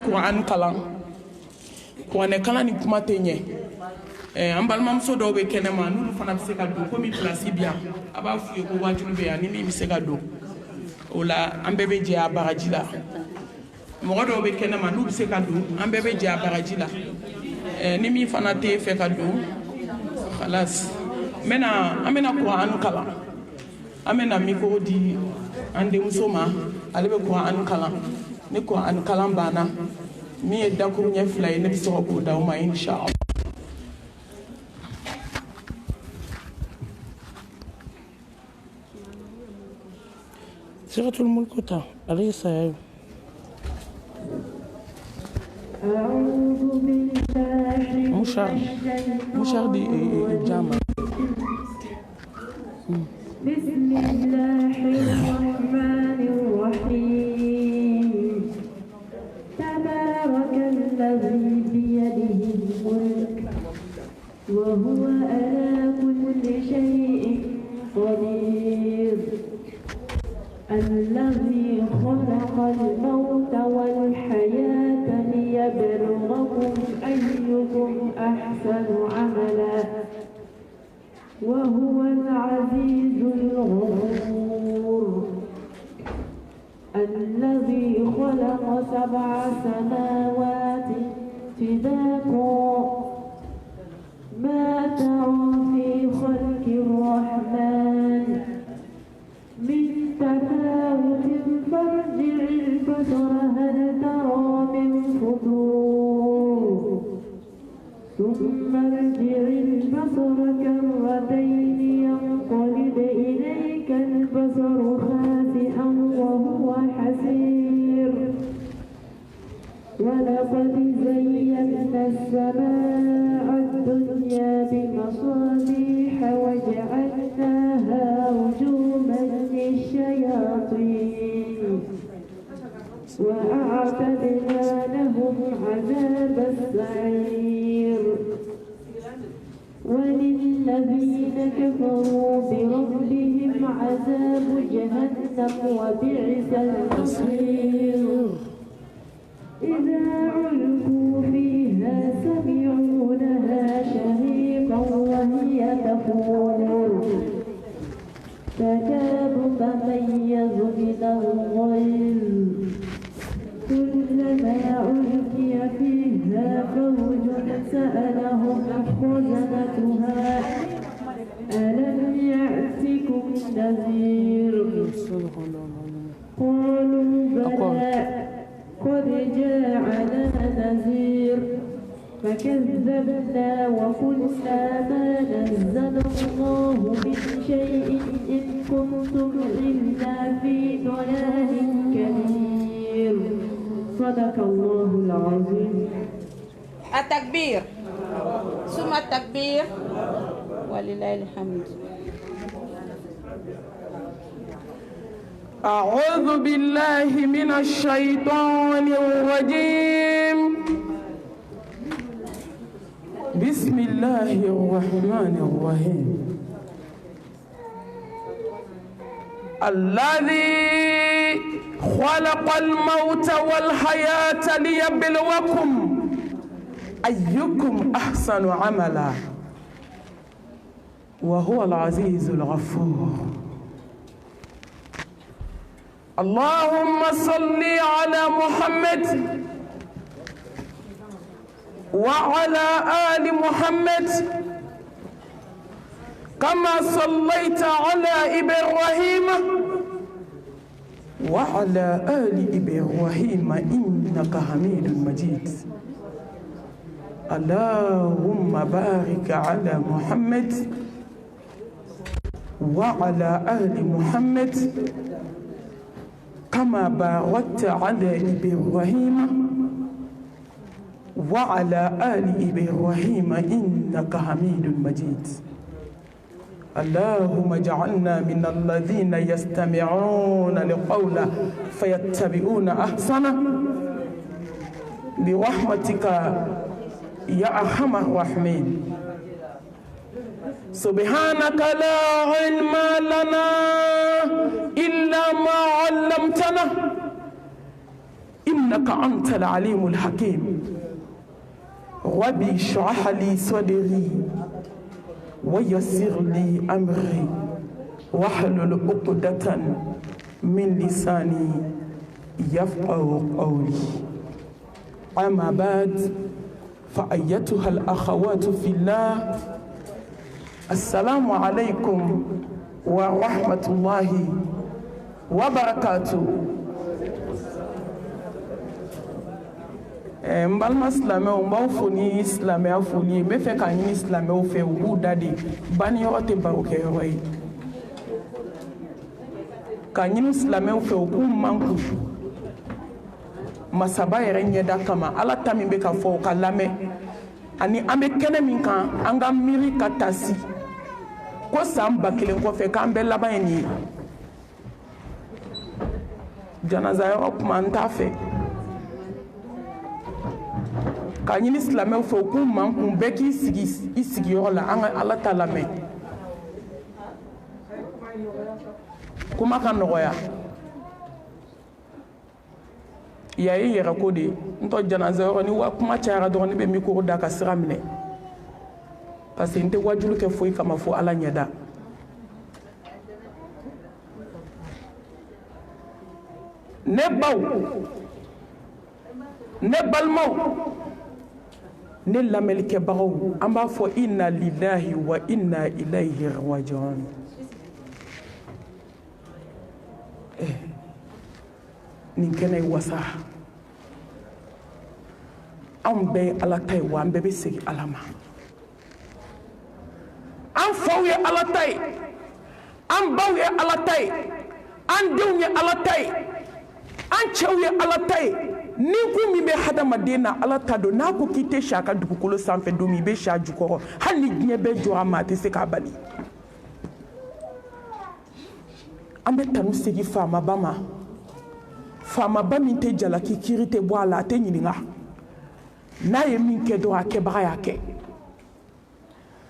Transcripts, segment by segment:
Quran kalan Quran kalan ni kuma tɛ ɲɛ an balimamuso dɔw bɛ kɛnɛma n'olu fana bɛ se ka don komi place bi yan a b'a f'u ye ko waajulu bɛ yan ni min bɛ se ka don o la an bɛɛ bɛ jɛ a bagaji la mɔgɔ dɔw bɛ kɛnɛma n'u bɛ se ka don an bɛɛ bɛ jɛ a bagaji la ni min fana tɛ fɛ ka don khalas an bɛna Quran kalan an bɛna micro di an denmuso ma ale bɛ Quran kalan ni Quran kalan banna min ye dakuru ɲɛ 2 ye ne bɛ se k'o d'aw ma inshallah. سيرة الملك أليس يا أعوذ بالله مشار دي الجامعة بسم الله الرحمن الرحيم تبارك الذي بيده الملك وهو على كل شيء قدير الذي خلق الموت والحياة ليبلوكم أيكم أحسن عملا وهو العزيز الغفور الذي خلق 7 سماوات طباقا ما ترى في خلق الرحمن من تفاوت فارجع البصر هل ترى من فطور ثم ارجع البصر كرتين ينقلب إليك البصر خاسئا وهو حسير ولقد زينا السماء الدنيا بمصابيح وجعلناها رجوما للشياطين وأعتدنا لهم عذاب السعير وللذين كفروا بربهم عذاب جهنم وبئس المصير إذا علقوا فيها سمعوا لها شهيقا وهي تفور تكاد تميز من الغيظ كلما ألقي فيها فوج سألهم خزنتها ألم يأتكم نذير قالوا بلى قد جاءنا نذير فكذبنا وقلنا ما نزل الله من شيء إن كنتم إلا في ضلال كبير صدق الله العظيم. التكبير ثم التكبير ولله الحمد. أعوذ بالله من الشيطان الرجيم بسم الله الرحمن الرحيم الذي خلق الموت والحياة ليبلوكم أيكم أحسن عملا وهو العزيز الغفور. اللهم صل على محمد وعلى آل محمد كما صليت على إبراهيم وعلى آل إبراهيم إنك حميد مجيد. اللهم بارك على محمد وعلى آل محمد كما باركت على إبراهيم وعلى آل إبراهيم إنك حميد مجيد. اللهم اجعلنا من الذين يستمعون القول فيتبعون أحسنه برحمتك يا أرحم الراحمين. سبحانك لا علم لنا إلا ما علمتنا إنك أنت العليم الحكيم ربي اشرح لي صدري ويسر لي أمري واحلل عقدة من لساني يفقه قولي أما بعد فأيتها الأخوات في الله السلام عليكم ورحمة الله وبركاته. Mbalma Islamé o mbaw foni Islamé a foni be fe ka ni Islamé o fe o dadi bani yo te baroke roy ka ni Islamé o fe o ku manku masaba yere nyeda kama ala tami be ka fo ka lame ani ambe kene min kan anga miri katasi ko samba kilen ko fe kan be laban ni janaza yo kuma nta fe ka ñini silamɛw fɛ u k'u man kun bɛɛ k'i sigi i sigiyɔrɔ la an ka ala ta lamɛn kuma ka nɔgɔya ya ye yɛrɛ ko de n tɔ janaza yɔrɔ ni wa kuma cayara dɔrɔn ne bɛ mikoro da ka sira minɛ parce que n tɛ wajulu kɛ foyi kama fo ala ɲɛda ne baw ne balimaw ne lamɛlikɛbagaw an b'a fɔ inna lillahi wa inna ilayhi raji'un nin kɛnɛ ye wasa anw bɛɛ ye ala ta ye wa an bɛɛ bɛ segin ala ma an faw ye ala ta ye an baw ye ala ta ye an denw ye ala ta ye an cɛw ye ala ta ye ni ko min bɛ hadamaden na ala ta don n'a ko k'i tɛ si a ka dugukolo sanfɛ don min i bɛ si a jukɔrɔ hali ni diɲɛ bɛɛ jɔra ma a tɛ se k'a bali an bɛ tanu segin faamaba ma faamaba min tɛ jalaki kiri tɛ bɔ a la a tɛ ɲininka n'a ye min kɛ dɔrɔn a kɛbaga y'a kɛ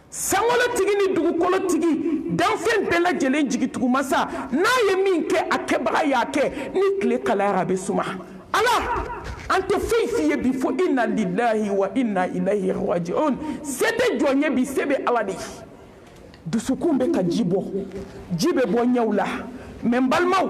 sankolotigi ni dugukolotigi danfɛn bɛɛ lajɛlen jigitugumasa n'a ye min kɛ a kɛbaga y'a kɛ ni tile kalayara a bɛ suma ala an tɛ foyi f'i ye bi fo inna lillahi wa inna ilayhi raji'un se tɛ jɔn ye bi se bɛ ala de dusukun bɛ ka ji bɔ ji bɛ bɔ ɲɛw la mɛ n balimaw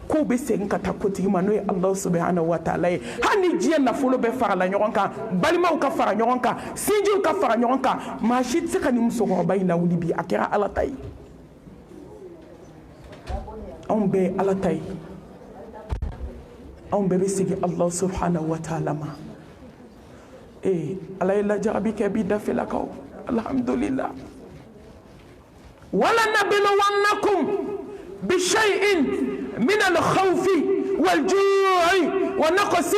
kow bɛ segin ka taa kotigi ma n'o ye ala subhanahu wa ta'ala ye hali ni diɲɛ nafolo bɛ farala ɲɔgɔn kan balimaw ka fara ɲɔgɔn kan sinjiw ka fara ɲɔgɔn kan maa si tɛ se ka nin musokɔrɔba in lawuli bi a kɛra ala ta ye anw bɛɛ ye ala ta ye anw bɛɛ bɛ segin ala subhanahu wa ta'ala ma ala ye lajarabi kɛ bi dafɛlakaw alhamdulillah wala nabluwannakum bishay'in من الخوف والجوع ونقص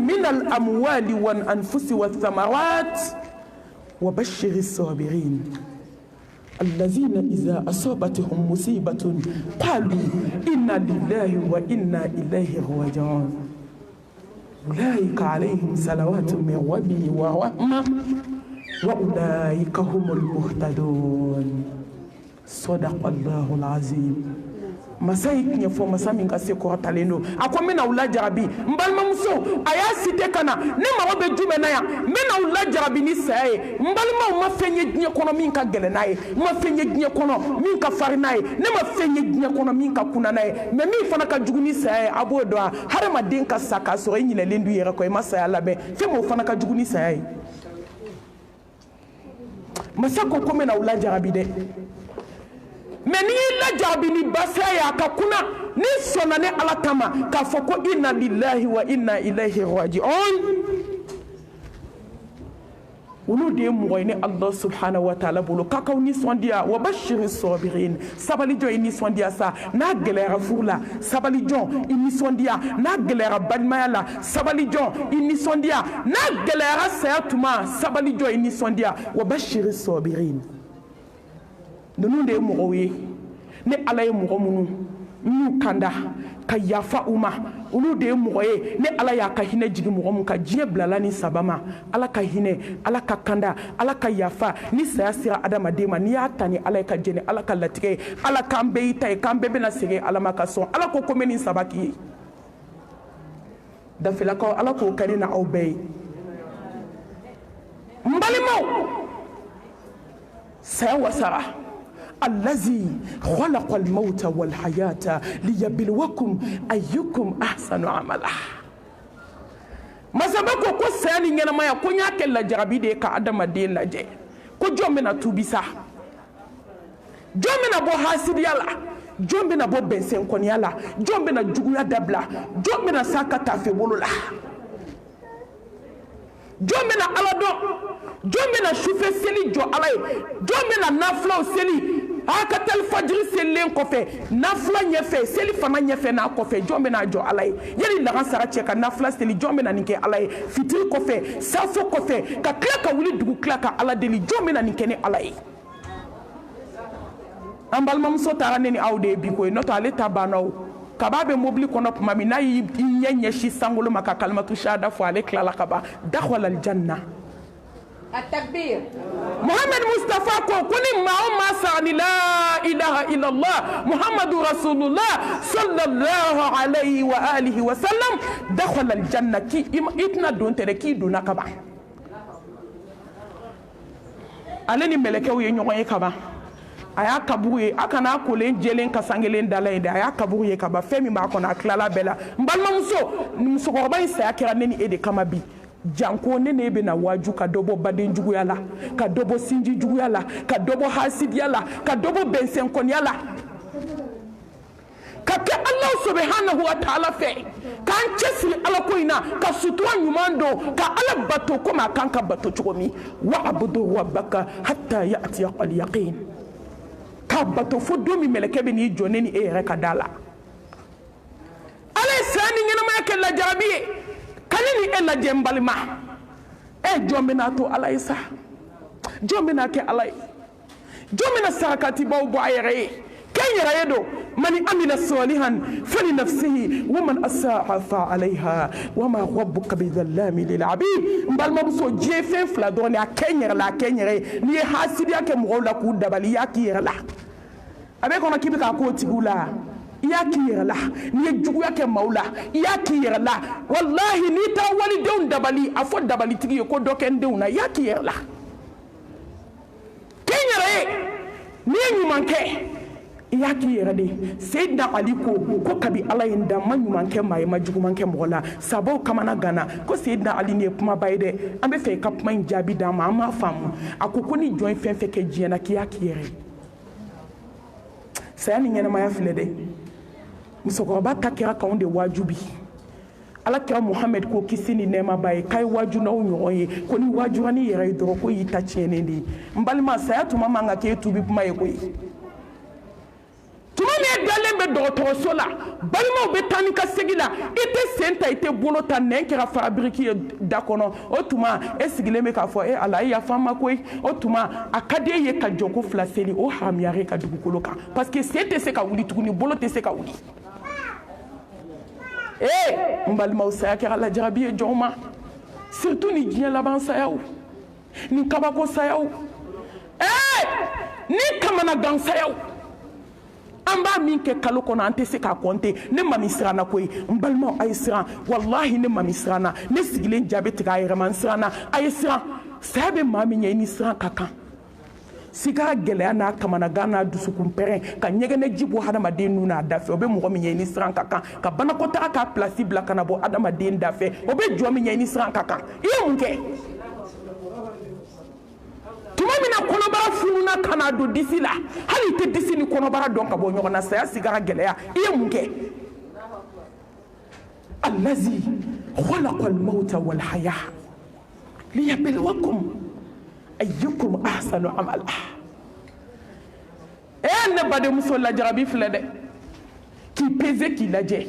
من الأموال والأنفس والثمرات وبشر الصابرين الذين إذا أصابتهم مصيبة قالوا إنا لله وإنا إليه راجعون أولئك عليهم صلوات من ربهم ورحمة وأولئك هم المهتدون صدق الله العظيم masai kinya fo masami nga se ko talendo akomena ula jarabi mbalma muso aya site kana ne ma be jume na ya mena ula jarabi ni saye mbalma ma fenye gnye kono min ka gele naye ma fenye gnye kono min ka fari naye ne ma fenye gnye kono min ka kuna naye me mi fana ka juguni saye abodo har ma den ka saka so nyile lendu yere ko ma saye labe fe mo fana ka juguni saye masako komena ula jarabi de mais ni la jabi ni basaya ka kuna ni sona ne ala kama ka foko inna lillahi wa inna ilayhi raji'un ulu de moy ni Allah subhanahu wa ta'ala bolo kakaw ni sondia wa bashir sabirin sabali jo ni sondia sa na gelera furla sabali jo ni sondia na gelera badmayala sabali jo ni sondia na gelera sayatuma sabali jo ni sondia wa bashir sabirin nunu de mɔgɔw ye ne ala ye mɔgɔ minnu n'u kanda ka yafa u ma olu de ye mɔgɔ ye ne ala y'a ka hinɛ jigi mɔgɔ min ka diɲɛ bilala ni saba ma ala ka hinɛ ala ka kanda ala ka yafa ni saya sera adamaden ma n'i y'a ta ni ala ye ka jɛn ni ala ka latigɛ ye ala k'an bɛɛ y'i ta ye k'an bɛɛ bɛna segin ala ma ka sɔn ala ko ko n bɛ nin saba k'i ye dafilakaw ala k'o kari na aw bɛɛ ye n balimaw saya wasara allazi khalaqa almauta walhayata liyabluwakum ayyukum ahsanu amala masaba ko saya ni ɲɛnamaya ko n y'a kɛ lajarabi de ye ka adamaden lajɛ ko jɔn bɛna tuubi sa jɔn bɛna bɔ hasidiya la jɔn bɛna bɔ bɛnsɛnkɔniya la jɔn bɛna juguya dabila jɔn bɛna s'a ka taafe bolo la jɔn bɛna ala dɔn jɔn bɛna sufɛ seli jɔ ala ye jɔn bɛna nafilaw seli a ka tali fajiri selilen kɔfɛ nafila ɲɛfɛ seli fana ɲɛfɛ n'a kɔfɛ jɔn bɛna jɔ ala ye yanni lagansara cɛ ka nafila seli jɔn bɛna nin kɛ ala ye fitiri kɔfɛ safo kɔfɛ ka tila ka wuli dugu tila ka ala deli jɔn bɛna nin kɛ ni ala ye an balimamuso taara ne ni aw de ye bi ko ye n'o tɛ ale ta banna o kaba bɛ mobili kɔnɔ tuma min n'a y'i ɲɛ ɲɛsin sankolo ma ka kalimatu shahada fɔ ale tilala ka ban dakhala aljanna التكبير محمد مصطفى كوني ما سعني لا إله إلا الله محمد رسول الله صلى الله عليه وآله وسلم دخل الجنة كي إتنا دون تركي دون كبا ألني ملكه ينيوي كبا aya kabuye akana kolen jelen kasangelen dalaide aya kabuye kaba femi ma kona klala bela mbalma muso ko ba isa yakira neni ede kama bi janko nene be na waju ka dobo baden juguya la ka dobo sinji juguya la ka dobo hasidiya la ka dobo bensen konya la ka ke Allah subhanahu wa ta'ala fe kan cesiri ala ko ina ka sutura nyumando ka ala bato ko ma kan ka bato chugomi wa abudu rabbaka hatta ya'ti al yaqin ka bato fo domi meleke be ni jone ni e yɛrɛ ka dala ala sani ɲɛnamaya kɛ lajarabi ye kali ni e lajɛ n balima jɔn bɛna to ala ye sa jɔn bɛna kɛ ala ye jɔn bɛna sarakatibaw bɔ a yɛrɛ ye kɛn yɛrɛ ye do mani amila salihan fali nafsihi wa man asaa fa alayha wa ma rabbuka bidhallami lil abid n balimamuso diɲɛ fɛn fila dɔrɔn a kɛn yɛrɛ la a kɛn yɛrɛ ye n'i ye hasidiya kɛ mɔgɔw la k'u dabali i y'a k'i yɛrɛ la a bɛ kɔnɔ k'i bɛ k'a k'o tigiw la i y'a k'i yɛrɛ la n'i ye juguya kɛ maaw la i y'a k'i yɛrɛ la walahi n'i taa walidenw dabali a fɔ dabalitigi ye ko dɔ kɛ n denw na i y'a k'i yɛrɛ la kɛn yɛrɛ ye n'i ye ɲuman kɛ i y'a k'i yɛrɛ de Seydina Ali ko kabi ala ye n da ma ɲuman kɛ maa ye ma juguman kɛ mɔgɔ la sabaw kamana gana ko Seydina Ali nin ye kumaba ye dɛ an bɛ fɛ i ka kuma in jaabi d'an ma an m'a faamu a ko ni jɔn ye fɛn fɛn kɛ diɲɛ na k'i y'a k'i yɛrɛ ye saya ni ɲɛnamaya filɛ dɛ musokɔrɔba ta kɛra k'anw de wajubi ala kɛra Muhammed ko kisi ni nɛɛma ba ye k'a ye waju n'aw ɲɔgɔn ye ko ni wajura ni yɛrɛ ye dɔrɔn ko y'i ta tiɲɛnen de ye n balima saya tuma man ka k'e tubi kuma ye koyi tuma min dalen bɛ dɔgɔtɔrɔso la balimaw bɛ taa ni ka segin la i tɛ sen ta i tɛ bolo ta nɛn kɛra farabiriki ye da kɔnɔ o tuma e sigilen bɛ k'a fɔ ala ye yafa n ma koyi o tuma a ka di e ye ka jɔnko fila seli o haramuyara ka dugukolo kan parce que sen tɛ se ka wuli tuguni bolo tɛ se ka wuli n balimaw saya kɛra lajarabi ye jɔnw ma surtout ni diɲɛ laban sayaw ni kabako sayaw ni kamanagan sayaw an b'a min kɛ kalo kɔnɔ an tɛ se k'a kɔnte ne mami siranna koyi n balimaw a ye siran wallahi ne mami siranna ne sigilen jaabi tigɛ a yɛrɛ ma n siranna a ye siran saya bɛ maa min ɲɛ i ni siran ka kan sigara gɛlɛya n'a kamanagan n'a dusukun pɛrɛn ka ɲɛgɛnɛ ji bɔ hadamaden nun n'a da fɛ o bɛ mɔgɔ min ɲɛ i ni siran ka kan ka banakɔtaga k'a pilasi bila ka na bɔ hadamaden da fɛ o bɛ jɔ min ɲɛ i ni siran ka kan i ye mun kɛ tuma min na kɔnɔbara fununa ka na don disi la hali i tɛ disi ni kɔnɔbara dɔn ka bɔ ɲɔgɔn na saya sigara gɛlɛya i ye mun kɛ allazi khalaqa al-mauta wal haya liyabluwakum ayyukum ahsanu amala ne badenmuso lajarabi filɛ dɛ k'i peze k'i lajɛ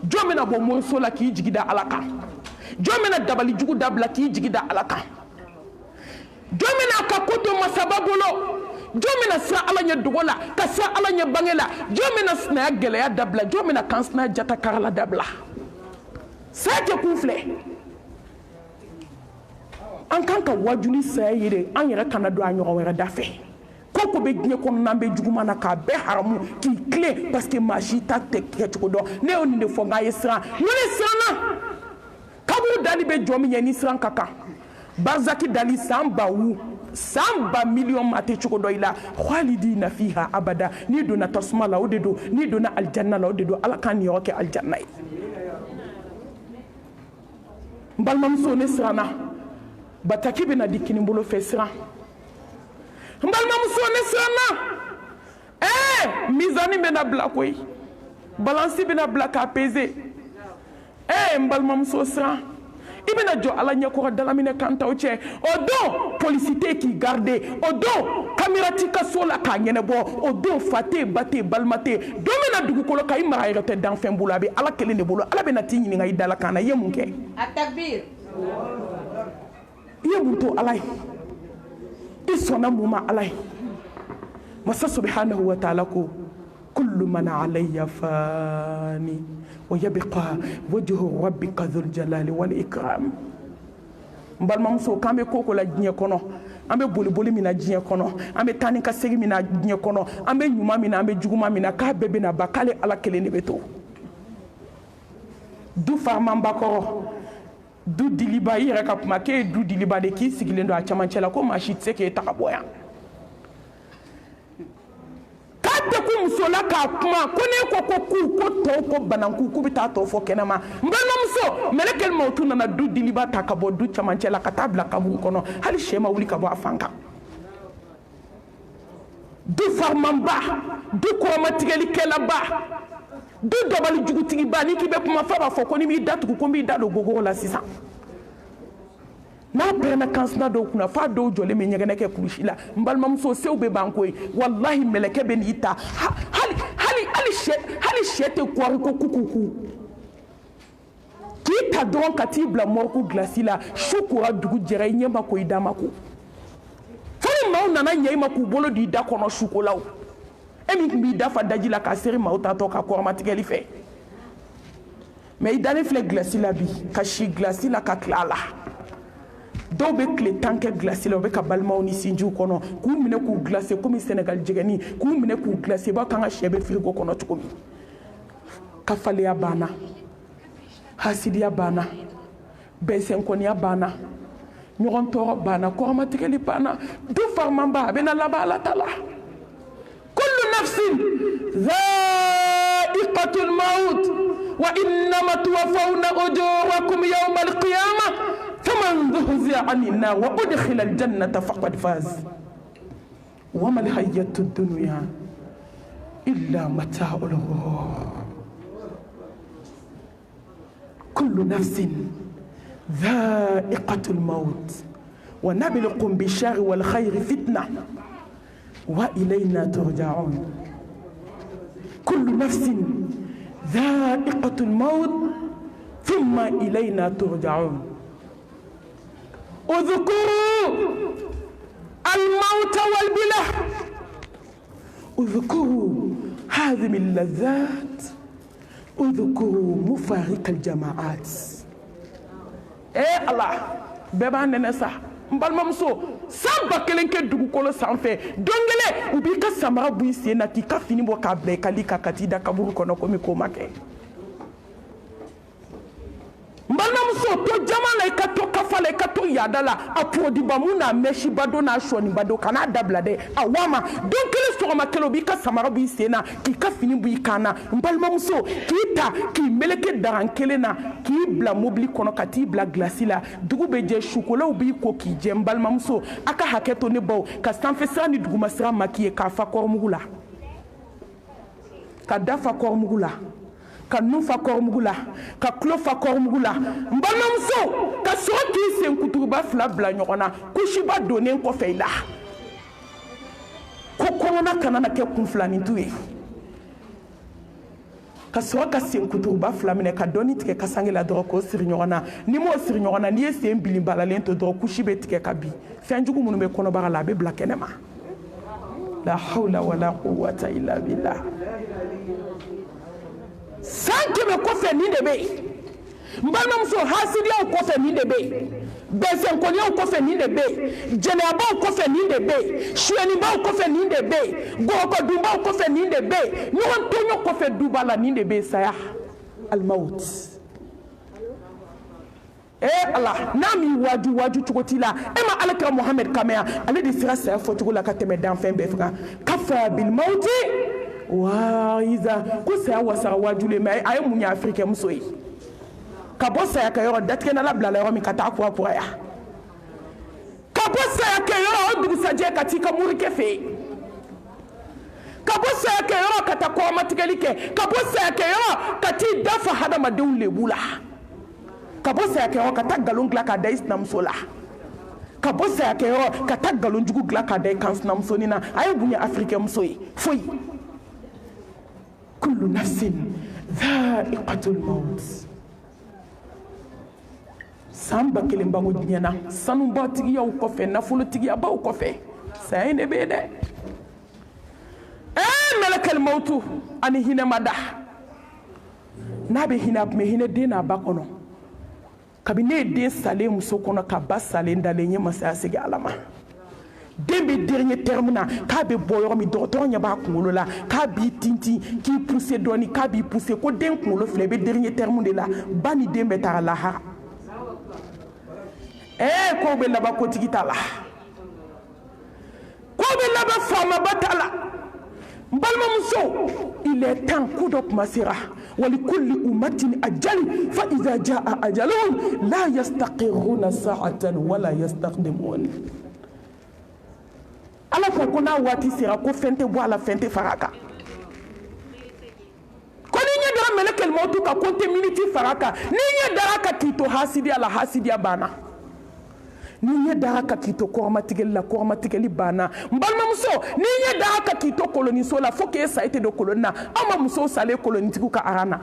jɔn bɛna bɔ moriso la k'i jigi da ala kan jɔn bɛna dabali jugu dabila k'i jigi da ala kan jɔn bɛna ka ko to masaba bolo jɔn bɛna siran ala ɲɛ dogo la ka siran ala ɲɛ bange la jɔn bɛna sinaya gɛlɛya dabila jɔn bɛna kansinaya jata karala dabila saya kɛ kun filɛ an kan ka wajuli saya ye de an yɛrɛ kana don a ɲɔgɔn wɛrɛ da fɛ ko ko bɛ diɲɛ kɔnɔ n'an bɛ juguman na k'a bɛɛ haramu k'i tilen parce que maa si ta tɛ kɛ cogo dɔn ne y'o nin de fɔ n k'a ye siran n ko ne siranna dali be jɔ min ye ni siran ka kan barzaki dali san ba wu san ba million ma tɛ cogo dɔ i la khalidina fiha abada n'i donna tasuma la o de don n'i donna aljanna la o de don ala k'an niyɔrɔ kɛ aljanna ye n balimamuso ne siranna bataki bɛna di kini bolo fɛ siran n balimamuso ne siranna mizani bɛna bila koyi balansi bɛna bila k'a peser n balimamuso siran i bɛna jɔ ala ɲɛkɔrɔ dalaminɛ kantaw cɛ o don polisi tɛ k'i garder o don kamera t'i ka so la k'a ɲɛnabɔ o don fa tɛ ba tɛ balima tɛ don min na dugukolo kan i mara yɛrɛ tɛ danfɛn bolo a bɛ ala kelen de bolo ala bɛna t'i ɲininka i dala kan na i ye mun kɛ A takbir. i ye mun to ala ye i sɔnna mun ma ala ye masa subhanahu wa ta'ala ko kullu man alayya fani ويبقى وجه ربك ذو الجلال والإكرام n balimamuso k'an bɛ ko ko la diɲɛ kɔnɔ an bɛ boliboli min na diɲɛ kɔnɔ an bɛ taa ni ka segin min na diɲɛ kɔnɔ an bɛ ɲuman min na an bɛ juguman min na k'a bɛɛ bɛna ban k'ale ala kelen de bɛ to du farimanba kɔrɔ du diliba i yɛrɛ ka kuma k'e ye du diliba de k'i sigilen don a camancɛ la ko maa si tɛ se k'e ta ka bɔ yan tɛ ko muso la k'a kuma ko ne ko tɔw ko bananku k'u bɛ taa tɔw fɔ kɛnɛma n balimamuso mɛlɛkɛl mawutu nana du diliba ta ka bɔ du camancɛ la ka taa bila kaburu kɔnɔ hali sɛ ma wuli ka bɔ a fan kan du farimanba du kɔrɔmatigɛlikɛlaba du dɔbali jugutigiba n'i k'i bɛ kuma fa b'a fɔ ko n'i b'i da tugu ko n b'i da don gogoro la sisan n'a pɛrɛnna kansina dɔw kunna f'a dɔw jɔlen bɛ ɲɛgɛnɛ kɛ kulusi la n balimamuso sew bɛ ban koyi walahi mɛlɛkɛ bɛ n'i ta hali sɛ tɛ kɔri ko kukuku k'i ta dɔrɔn ka t'i bila mɔriku gilasi la su kora dugu jɛra i ɲɛ ma ko i da ma ko fɔli maaw nana ɲɛ i ma k'u bolo di i da kɔnɔ sukolaw e min tun b'i dafa daji la ka seri maaw tatɔ ka kɔrɔmatigɛli fɛ mɛ i dalen filɛ gilasi la bi ka si gilasi la ka tila a la dɔw bɛ tile 10 kɛ glasi la u bɛ ka balimaw ni sinjiw kɔnɔ k'u minɛ k'u glase komi Senegal jɛgɛni k'u minɛ k'u glase i b'a kan ka sɛ bɛ firigo kɔnɔ cogo min kafaleya banna hasidiya banna bɛnsɛnkɔniya banna ɲɔgɔn tɔɔrɔ banna kɔrɔmatigɛli banna du farimanba a bɛna laban ala ta la kullu nafsin dha'iqatul maut wa innama tuwaffawna ujurakum yawmal qiyamah فمن زحزح عن النار وأدخل الجنة فقد فاز وما الحياة الدنيا إلا متاع الغرور كل نفس ذائقة الموت ونبلوكم بالشر والخير فتنة وإلينا ترجعون كل نفس ذائقة الموت ثم إلينا ترجعون اذكروا الموت والبلى اذكروا هذه اللذات اذكروا مفارق الجماعات الله بابا ننسى mbalimamuso san ba kelen kɛ dugukolo sanfɛ don kelen u b'i ka samara bɔ i sen na k'i ka fini bɔ k'a bila i ka li kan ka t'i da kaburu kɔnɔ komi ko ma kɛ mbalimamuso to jama la i ka to kafa la i ka to yaada la a pɔdiba mun n'a mɛsiba don n'a sɔniba don kan'a dabila dɛ a wama don kelen sɔgɔma kelen u b'i ka samara bɔ i sen na k'i ka fini bɔ i kan na mbalimamuso k'i ta k'i meleke daran kelen na k'i bila mobili kɔnɔ ka t'i bila gilasi la dugu bɛ jɛ sukolaw b'i ko k'i jɛ mbalimamuso a ka hakɛ to ne baw ka sanfɛsira ni dugumasira maki ye k'a fa kɔrɔmugu la ka da fa kɔrɔmugu la ka nu fa kɔrɔmugu la ka tulo fa kɔrɔmugu la n balimamuso ka sɔrɔ k'i sen kuturuba fila bila ɲɔgɔn na kusiba donnen kɔfɛ i la ko kɔnɔna kana na kɛ kunfilanintu ye ka sɔrɔ ka sen kuturuba fila minɛ ka dɔɔni tigɛ kasange la dɔrɔn k'o siri ɲɔgɔn na ni m'o siri ɲɔgɔn na n'i ye sen bilinbalalen to dɔrɔn kusi bɛ tigɛ ka bin fɛn jugu minnu bɛ kɔnɔbara la a bɛ bila kɛnɛma la hawla wala quwwata illa billah san kɛmɛ kɔfɛ nin de bɛ yen n balimamuso hasidiyaw kɔfɛ nin de bɛ yen bɛnsɛnkɔniyaw kɔfɛ nin de bɛ yen jɛnɛyabaw kɔfɛ nin de bɛ yen suyɛnibaw kɔfɛ nin de bɛ yen gɔrɔkɔdunbaw kɔfɛ nin de bɛ yen ɲɔgɔn tɔɲɔ kɔfɛ duba la nin de bɛ yen saya alimawut Allah n'a mi waju cogo t'i la e ma alakira Muhammad kamaya ale de sera saya fɔ cogo la ka tɛmɛ danfɛn bɛɛ faga kafa bil mauti wa iza ko saya wasara wajulen mais a ye mun ye africain muso ye ka bɔ saya kɛ yɔrɔ datigɛna la bila la yɔrɔ min ka taa kura ya ka bɔ saya kɛ yɔrɔ o dugusajɛ ka t'i ka morikɛ fɛ yen ka bɔ saya kɛ yɔrɔ ka taa kɔmatigɛli kɛ ka bɔ saya kɛ yɔrɔ ka t'i dafa hadamadenw lebu la ka bɔ saya kɛ yɔrɔ ka taa nkalon dilan k'a da i sinamuso la ka bɔ saya kɛ yɔrɔ ka taa nkalon jugu dilan k'a da i kan sinamusonin na a ye mun ye africain muso ye foyi kullu nafsin dha'iqatul maut san ba kelen bango diɲɛ na sanubatigiyaw kɔfɛ nafolotigiyabaw kɔfɛ saya in de bɛ yen dɛ malakal mautu ani hinɛ ma da n'a bɛ hinɛ a tun bɛ hinɛ den n'a ba kɔnɔ kabini ne ye den salen muso kɔnɔ ka ba salen dalen ye masaya segin ala ma den bɛ dernier terme na k'a bɛ bɔ yɔrɔ min dɔgɔtɔrɔ ɲɛ b'a kunkolo la k'a b'i tintin k'i pousser dɔɔni k'a b'i pousser ko den kunkolo filɛ i bɛ dernier terme de la ba ni den bɛ taa lahara k'o bɛ laban kotigi ta la k'o bɛ laban faamaba ta la n balimamuso il est temps ko dɔ kuma sera walikulli ummatin ajal fa iza jaa ajaluhum la yastaqiruna sa'atan wala yastaqdimun ala ko n'a waati sera ko fɛn tɛ bɔ a la fɛn tɛ fara a kan ko ni ɲɛ dara mɛlɛkɛl mautu kan ko n tɛ miniti fara a kan ni ɲɛ dara ka k'i to hasidiya la hasidiya banna ni ɲɛ dara ka k'i to kɔrɔmatigɛli la kɔrɔmatigɛli banna n balimamuso ni ɲɛ dara ka k'i to koloniso la fo k'e sa i tɛ don koloni na aw ma musow salen kolonitigiw ka aran na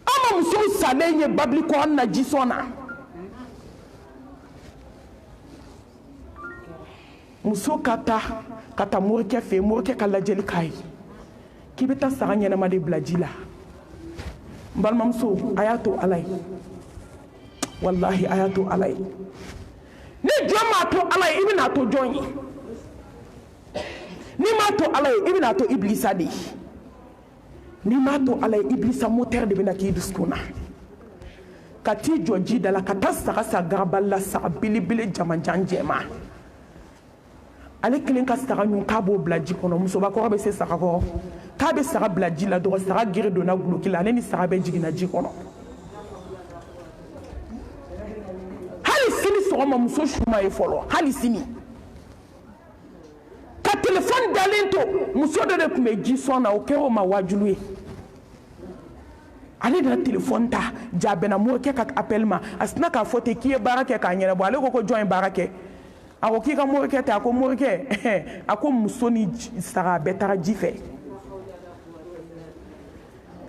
aw ma musow salen ye babili kɔrɔn na jisɔn na muso ka taa morikɛ fɛ yen morikɛ ka lajɛli k'a ye k'i bɛ taa saga ɲɛnama de bila ji la n balimamuso a y'a to ala ye wallahi a y'a to ala ye ni jɔn m'a to ala ye i bɛna to jɔn ye n'i m'a to ala ye i bɛna to ibilisa de ye n'i m'a to ala ye ibilisa moteur de bɛna k'i dusukun na ka t'i jɔ ji da la ka taa saga san garabali la saga belebele jamanjan jɛma ale kelen ka saga ɲun k'a b'o bila ji kɔnɔ musobakɔrɔ bɛ se saga kɔrɔ k'a bɛ saga bila ji la dɔrɔn saga gere donna guloki la ale ni saga bɛ jiginna ji kɔnɔ hali sini sɔgɔma muso suma ye fɔlɔ hali sini ka telefɔni dalen to muso dɔ de tun bɛ ji sɔn na o kɛra o ma wajulu ye ale de telefɔni ta ja bɛnna morikɛ ka appel ma a sina k'a fɔ ten k'i ye baara kɛ k'a ɲɛnabɔ ale ko jɔn ye baara kɛ a ko k'i ka morikɛ tɛ a ko morikɛ a ko muso ni saga bɛɛ taara ji fɛ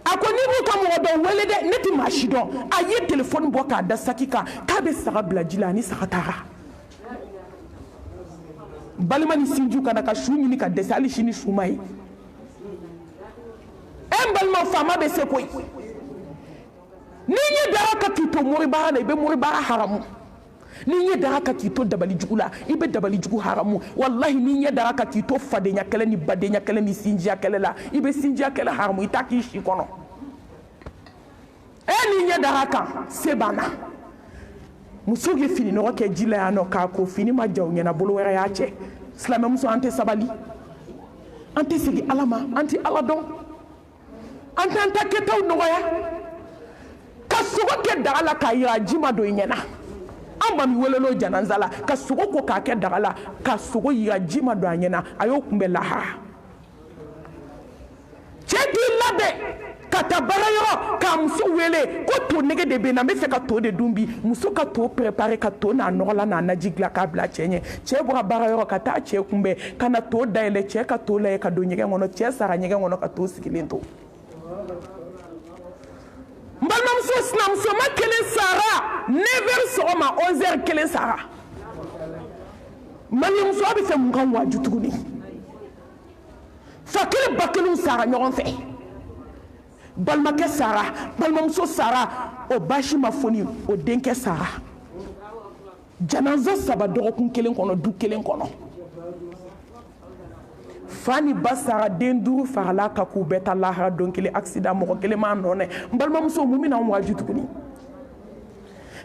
a ko n'i b'u ka mɔgɔ dɔn wele dɛ ne tɛ maa si dɔn a ye telefɔni bɔ k'a da saki kan k'a bɛ saga bila ji la ani saga taara balima ni sinju kana ka su ɲini ka dɛsɛ hali sini su ma ye n balima faama bɛ se koyi n'i ɲɛ dara ka k'i to moribaara la i bɛ moribaara haramu n'i ɲɛ dara ka k'i to dabali jugu la i bɛ dabali jugu haramu walahi n'i ɲɛ dara ka k'i to fadenya kɛlɛ ni badenya kɛlɛ ni sinjiya kɛlɛ la i bɛ sinjiya kɛlɛ haramu i t'a k'i si kɔnɔ n'i ɲɛ dara kan se b'an na muso ye fini nɔgɔ kɛ ji la yan nɔ k'a ko fini ma ja u ɲɛna bolo wɛrɛ y'a cɛ silamɛmuso an tɛ sabali an tɛ segin ala ma an tɛ ala dɔn an t'an ta kɛtaw nɔgɔya ka sogo kɛ daga la k'a yira ji ma don i ɲɛna an ba mi welelo janaza la ka sogo ko k'a kɛ daga la ka sogo yira ji ma don a ɲɛna a y'o kunbɛn lahara cɛ k'i labɛn ka taa baarayɔrɔ k'a muso wele ko to nege de bɛ n na n bɛ fɛ ka to de dun bi muso ka to préparer ka to n'a nɔgɔ la n'a naji dilan k'a bila cɛ ɲɛ cɛ bɔra baarayɔrɔ ka taa cɛ kunbɛn ka na to dayɛlɛ cɛ ka to lajɛ ka don ɲɛgɛn kɔnɔ cɛ sara ɲɛgɛn kɔnɔ ka to sigilen to n balimamuso sinamuso ma kelen sara 9h sɔgɔma 11h kelen sara malimuso a bɛ fɛ mun kan waju tuguni fa kelen ba kelenw sara ɲɔgɔn fɛ balimakɛ sara balimamuso sara o baasi ma foni o denkɛ sara janaza saba dɔgɔkun kelen kɔnɔ du kelen kɔnɔ fa ni ba sara den 5 farala ka k'u bɛɛ ta lahara don kelen accident mɔgɔ kelen m'a nɔ nɛ n balimamuso mun bɛna an waju tuguni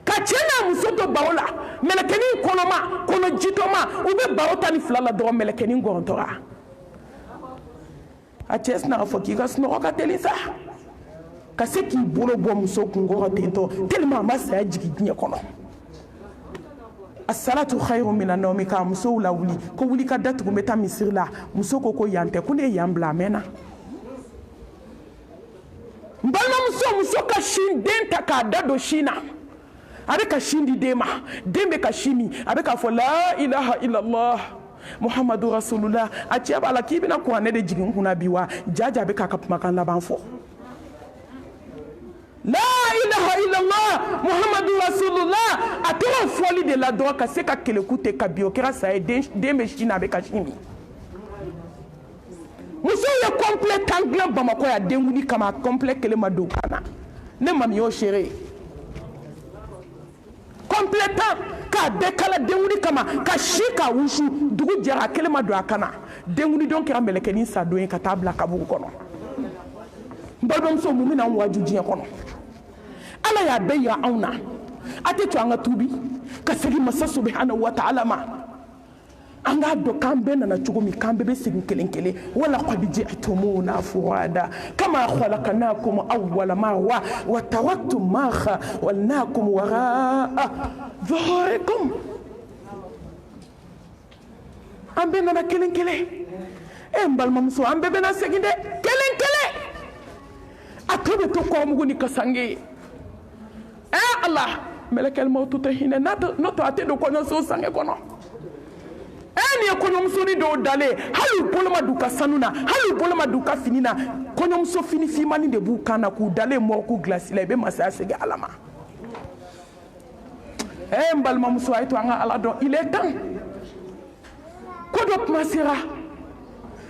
ka cɛna muso to bawo la mɛlɛkɛnin kɔnɔma kɔnɔ jitɔma u bɛ bawo ta ni fila la dɔrɔn mɛlɛkɛnin gɔntɔra a cɛ sina ka fɔ k'i ka sunɔgɔ ka teli sa ka se k'i bolo bɔ muso kunkɔrɔ tentɔ tellement a ma saya jigi diɲɛ kɔnɔ asalatu khairu mina nawmi ka musow lawuli ko wuli ka datugu n bɛ taa misiri la muso ko yan tɛ ko ne ye yan bila a mɛnna n balimamuso muso ka sin den ta k'a da don sin na a bɛ ka sin di den ma den bɛ ka sin min a bɛ k'a fɔ la ilaha illallah muhammadu rasulullah a cɛ b'a la k'i bɛna kuranɛ de jigin n kunna bi wa jaja a bɛ k'a ka kumakan laban fɔ la ilaha illallah muhammadu rasulullah a tora fɔli de la dɔrɔn ka se ka keleku tɛ ka bi o kɛra saya ye den bɛ sin na a bɛ ka sin min musow ye complet tan dilan bamakɔ yan denkundi kama complet kelen ma don kan na ne mami y'o seere complet tan k'a bɛɛ kala denkundi kama ka si k'a wusu dugu jɛra a kelen ma don a kan na denkundi don kɛra mɛlɛkɛnin sa don ye ka taa bila kaburu kɔnɔ n balimamuso mun bɛna an waju diɲɛ kɔnɔ ala y'a bɛɛ yira anw na a tɛ to an ka tuubi ka segin masa subhanahu wa ta'ala ma an k'a dɔn k'an bɛɛ nana cogo min k'an bɛɛ bɛ segin kelen kelen wala qad ji'tumuna furada kama khalaqnakum awwala marra wa taraktum ma khawalnakum wara'a dhuhurikum an bɛɛ nana kelen kelen n balimamuso an bɛɛ bɛna segin dɛ kelen kelen a to bɛ to kɔrɔmugu ni kasange ala mɛlɛkɛl mawtu tɛ hinɛ n'o tɛ a tɛ don kɔɲɔso sange kɔnɔ nin ye kɔɲɔmusoni dɔw dalen hali u bolo ma don u ka sanu na hali u bolo ma don u ka fini na kɔɲɔmuso fini finmani de b'u kan na k'u dalen mɔriku gilasi la i bɛ masaya segin ala ma n balimamuso a ye to an ka ala dɔn il est temps ko dɔ kuma sera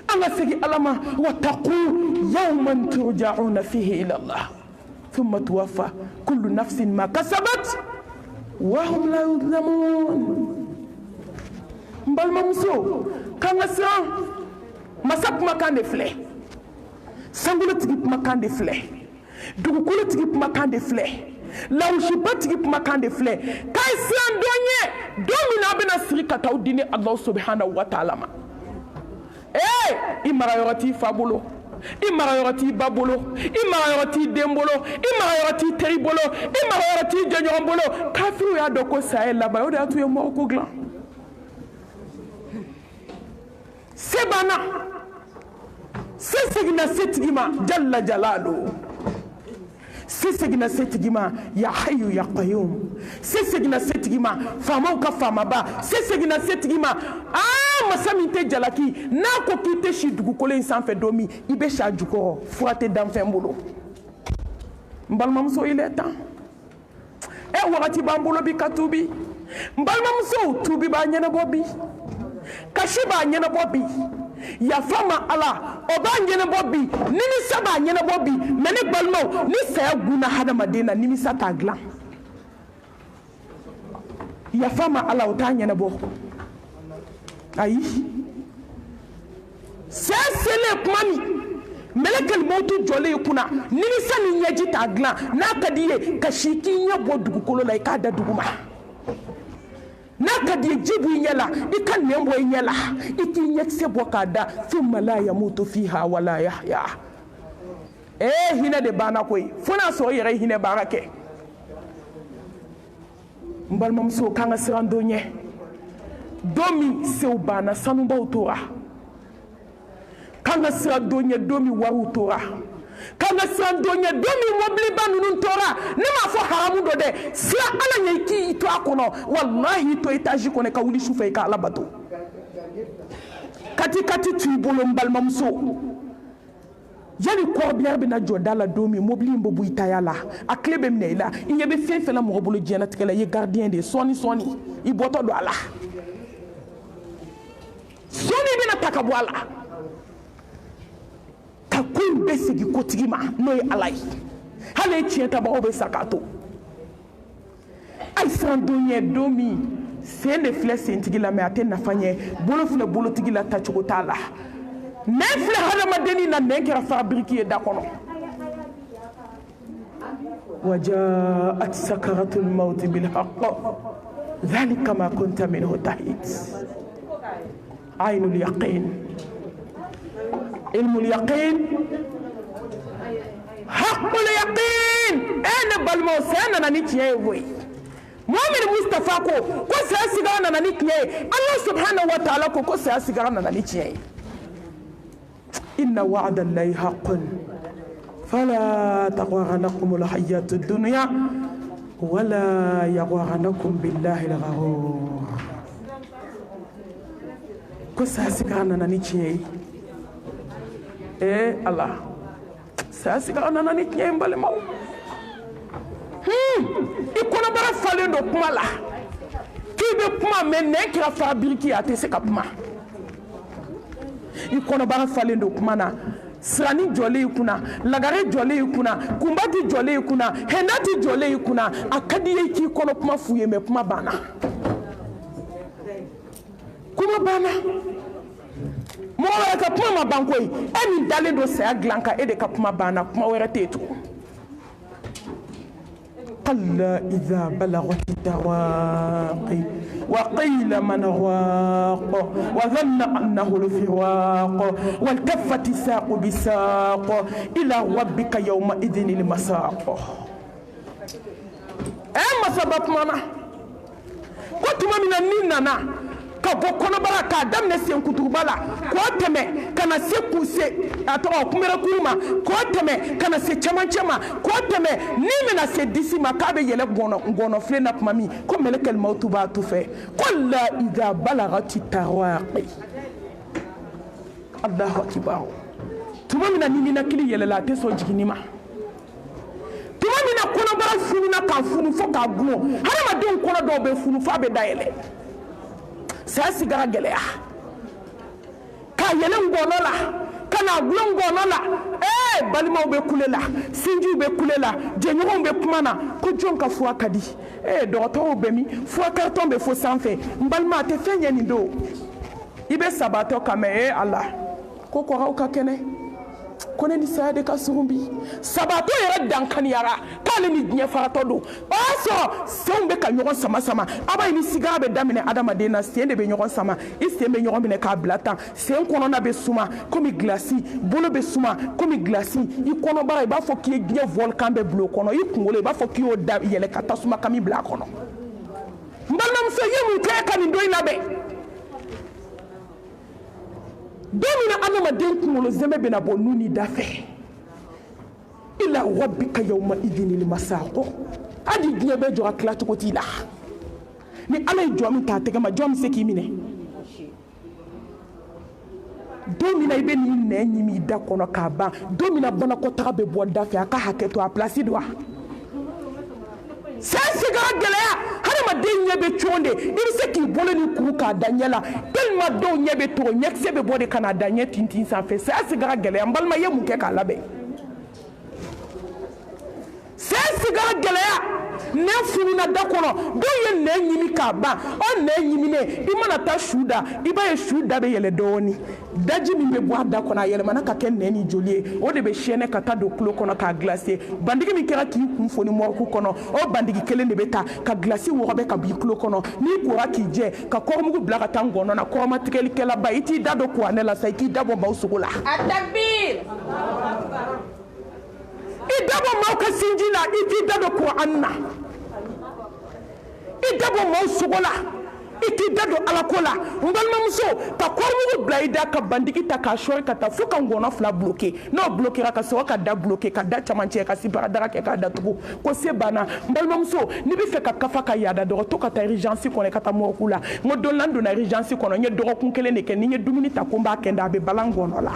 an ka segin ala ma wattaqu yawman turja'una fihi ila Allah thumma tuwaffa kullu nafsin ma kasabat wa hum la yuzlamun n balimamuso k'an ka siran masa kumakan de filɛ sankolotigi kumakan de filɛ dugukolotigi kumakan de filɛ lawusibatigi kumakan de filɛ k'a ye siran dɔ ɲɛ don min na a bɛna sigi ka taa di ni Allah subhanahu wa ta'ala ma i marayɔrɔ t'i fa bolo i marayɔrɔ t'i ba bolo i marayɔrɔ t'i den bolo i marayɔrɔ t'i teri bolo i marayɔrɔ t'i jɛɲɔgɔn bolo kafiriw y'a dɔn ko saya ye laban o de y'a to u ye mɔgɔko dilan se banna se seginna setigi ma jalla jalalu se seginna setigi ma ya hayyu ya qayyum se seginna setigi ma faamaw ka faamaba se seginna setigi ma masa min tɛ jalaki n'a ko k'i tɛ si dugukolo in sanfɛ don min i bɛ si a jukɔrɔ fura tɛ danfɛn bolo n balimamuso il est temps wagati b'an bolo bi ka tuubi n balimamusow tuubi b'a ɲɛnabɔ bi kasi b'a ɲɛnabɔ bi yafa ma ala o b'a ɲɛnabɔ bi nimisa b'a ɲɛnabɔ bi mɛ ne balimaw ni saya gunna hadamaden na nimisa t'a dilan yafa ma ala o t'a ɲɛnabɔ ayi saya selen kuma min mɛlɛkɛl mawtu jɔlen i kunna nimisa ni ɲɛji t'a dilan n'a ka di ye ka si k'i ɲɛ bɔ dugukolo la i k'a da dugu ma n'a ka di ye ji b'i ɲɛ la i ka nɛn bɔ i ɲɛ la i k'i ɲɛkisɛ bɔ k'a da thumma la yamutu fiha wala yahya hinɛ de banna koyi fo n'a sɔrɔ i yɛrɛ hinɛ baara kɛ n balimamuso k'an ka siran don ɲɛ don min sew banna sanubaw tora k'an ka siran don ɲɛ don min wariw tora k'an ka siran don ɲɛ don min mobiliba ninnu tora ne m'a fɔ haramu dɔ dɛ siran ala ɲɛ i k'i to a kɔnɔ walahi i to etazi kɔnɔ ka wuli sufɛ i ka ala bato kati t'u i bolo n balimamuso yani kɔrɔbiyɛri bɛna jɔ da la don min mobili in bɛ bɔ i taya la a tile bɛ minɛ i la i ɲɛ bɛ fɛn fɛn la mɔgɔ bolo diɲɛlatigɛ la i ye gardien de ye sɔɔni i bɔtɔ don a la sɔɔni bɛna ta ka bɔ a la ka ko in bɛɛ segin kotigi ma n'o ye ala ye hali e tiɲɛ tabagaw bɛ sa k'a to a ye siran don ɲɛ don min sen de filɛ sentigi la mɛ a tɛ nafa ɲɛ bolo filɛ bolotigi la tacogo t'a la nɛn filɛ hadamadennin na nɛn kɛra fara biriki ye da kɔnɔ وجاءت سكرة الموت بالحق ذلك ما كنت منه تحيد عين اليقين علم اليقين حق اليقين أنا بالموسى أنا نتيجي مؤمن مصطفى كو سياسيغا أنا نتيجي الله سبحانه وتعالى كو سياسيغا أنا نتيجي إن وعد الله حق فلا تغرنكم الحياة الدنيا ولا يغرنكم بالله الغرور كو سياسيغا أنا نتيجي الله سياسيغا أنا نتيجي بالمو ikona bara falen do kuma la ki be kuma men ne kira fabriki ate se ka kuma ikona bara falen do kuma na srani jole ikuna lagare jole ikuna kumbati jole ikuna henati jole ikuna akadiye ki kono kuma fuye me kuma bana mo wala ka kuma ma bankoy emi dale do se aglanka e de ka kuma bana kuma wera tetu قل إذا بلغت التراقي وقيل من راق وظن أنه الفراق والتفت الساق بساق إلى ربك يومئذ المساق أما سبب مانا كنت من النيننا كبوكونا بلا كادم نسيم كتوبالا كواتمي كنا سيكوسي اتوا كوميرا كوما كواتمي كنا سي چما چما كواتمي نيمنا سي ديسي ما كابي يله غونو فلينا مامي كوم ملك الموت با توفي قل اذا بلغت التراقي الله اكبر تuma mina nimina kili yele la te so jiginima tuma mina kono bara fununa ka funu fo ka gumo harama den kono do be funu fa be dayele sasi gara gelea ka yele ngono la kana gulo ngono la balima be kulela sinju be kulela jenyo be kumana ko jonka fu akadi docteur be mi fu carton be fo sanfe mbalma te fenye ni do ibe sabato kame Allah ko ko raw ka kene kone ni saade ka surumbi sabato yera dankani yara kale ni nya farato do aso sombe ka nyogon sama sama aba ni sigara be damine adama de na sende be nyogon sama istembe nyogon bine ka blatan sen kono na be suma komi glaci bolo be suma komi glaci I kono bara ba fo ki nya volcan be blo kono I kungole ba fo ki o da yele kata suma kami bla kono mbalna mse yemu ke kan ndo ina be domina anama den kuŋolo zeme bena bɔ nuni dafe ila rabbika yawma idhinil masaqo adi diɲɛ bɛ jɔ ka tila cogo t'i la ni ala ye jɔ min t'a tɛgɛ ma jɔ min se k'i minɛ don min na I bɛ n'i nɛ ɲimi I da kɔnɔ k'a ban don min na banakɔtaga bɛ bɔ da fɛ a ka hakɛ to a place do wa sigara gɛlɛya hadamaden ɲɛ bɛ cogo de I bɛ se k'i bolo ni kuru k'a da ɲɛ la tellement dɔw ɲɛ bɛ togo ɲɛkisɛ bɛ bɔ de ka n'a da ɲɛ tintin sanfɛ sigara gɛlɛya n balima I ye mun kɛ k'a labɛn sigara gɛlɛya nɛ fununa da kɔnɔ dɔw ye nɛ ɲimi k'a ban o nɛ ɲiminen I mana taa su da I b'a ye su da bɛ yɛlɛ dɔɔni daji min bɛ bɔ a da kɔnɔ a yɛlɛmana ka kɛ nɛ ni joli ye o de bɛ chaîner ka taa don tulo kɔnɔ k'a glacer bandigi min kɛra k'i kun foni mɔriku kɔnɔ o bandigi kelen de bɛ taa ka glace wɔgɔbɛ ka b'i tulo kɔnɔ n'i kora k'i jɛ ka kɔrɔmugu bila ka taa ngɔnɔ na kɔrɔmatigɛlikɛla ba I t'i da don kuranɛ la sa I k'i da bɔ maaw sogo la التكبير I da bɔ maaw ka sinji la I t'i da don kuran na I da bɔ maaw sogo la I t'i da don ala ko la n balimamuso ka kɔrɔmugu bila I da ka bandigi ta k'a sɔri ka taa fo ka ngɔnɔ fila bloquer n'o bloquera ka sɔrɔ ka da bloquer ka da camancɛ ka sibaradara kɛ k'a datugu ko se banna n balimamuso n'i bɛ fɛ ka kafa ka yaada dɔrɔn to ka taa urgence kɔnɔ I ka taa mɔriku la n ko don la n donna urgence kɔnɔ n ye dɔgɔkun kelen de kɛ ni n ye dumuni ta ko n b'a kɛ a bɛ bala n ngɔnɔ la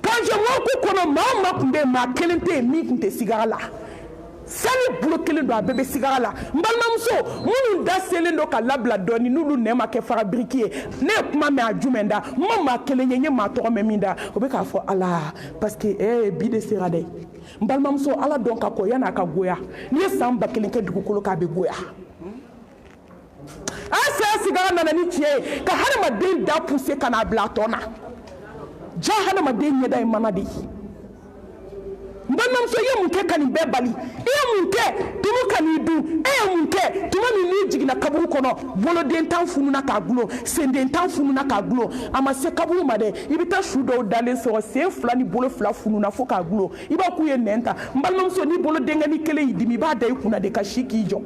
quand je mɔriku kɔnɔ maa o maa tun bɛ yen maa kelen tɛ yen min tun tɛ sigara la sani bolo kelen do a bɛɛ bɛ sigara la n balimamuso minnu da selen do ka labila dɔɔni n'olu nɛ ma kɛ farabiriki ye ne ye kuma mɛn a jumɛn da n ma maa kelen ye n ye maa tɔgɔ mɛn min da o bɛ k'a fɔ ala parce que bi de sera dɛ n balimamuso ala dɔn ka kɔ yan'a ka goya n'i ye san 1000 kɛ dugukolo k'a bɛ goya an saya sigara nana ni tiɲɛ ye ka hadamaden da poussé ka n'a bila a tɔ na ja hadamaden ɲɛda ye mana de ye Mbanamso ye munke kani bebali e munke tumu kani du e munke tuma ni jigina kaburu kono bolo den tan funu na ka gulo senden tan funu na ka gulo ama se kaburu made ibita shudo dalen so se fla ni bolo fla funu na fo ka gulo iba ku ye nenta mbanamso ni bolo denga ni kele idimi ba da ikuna de ka shiki jo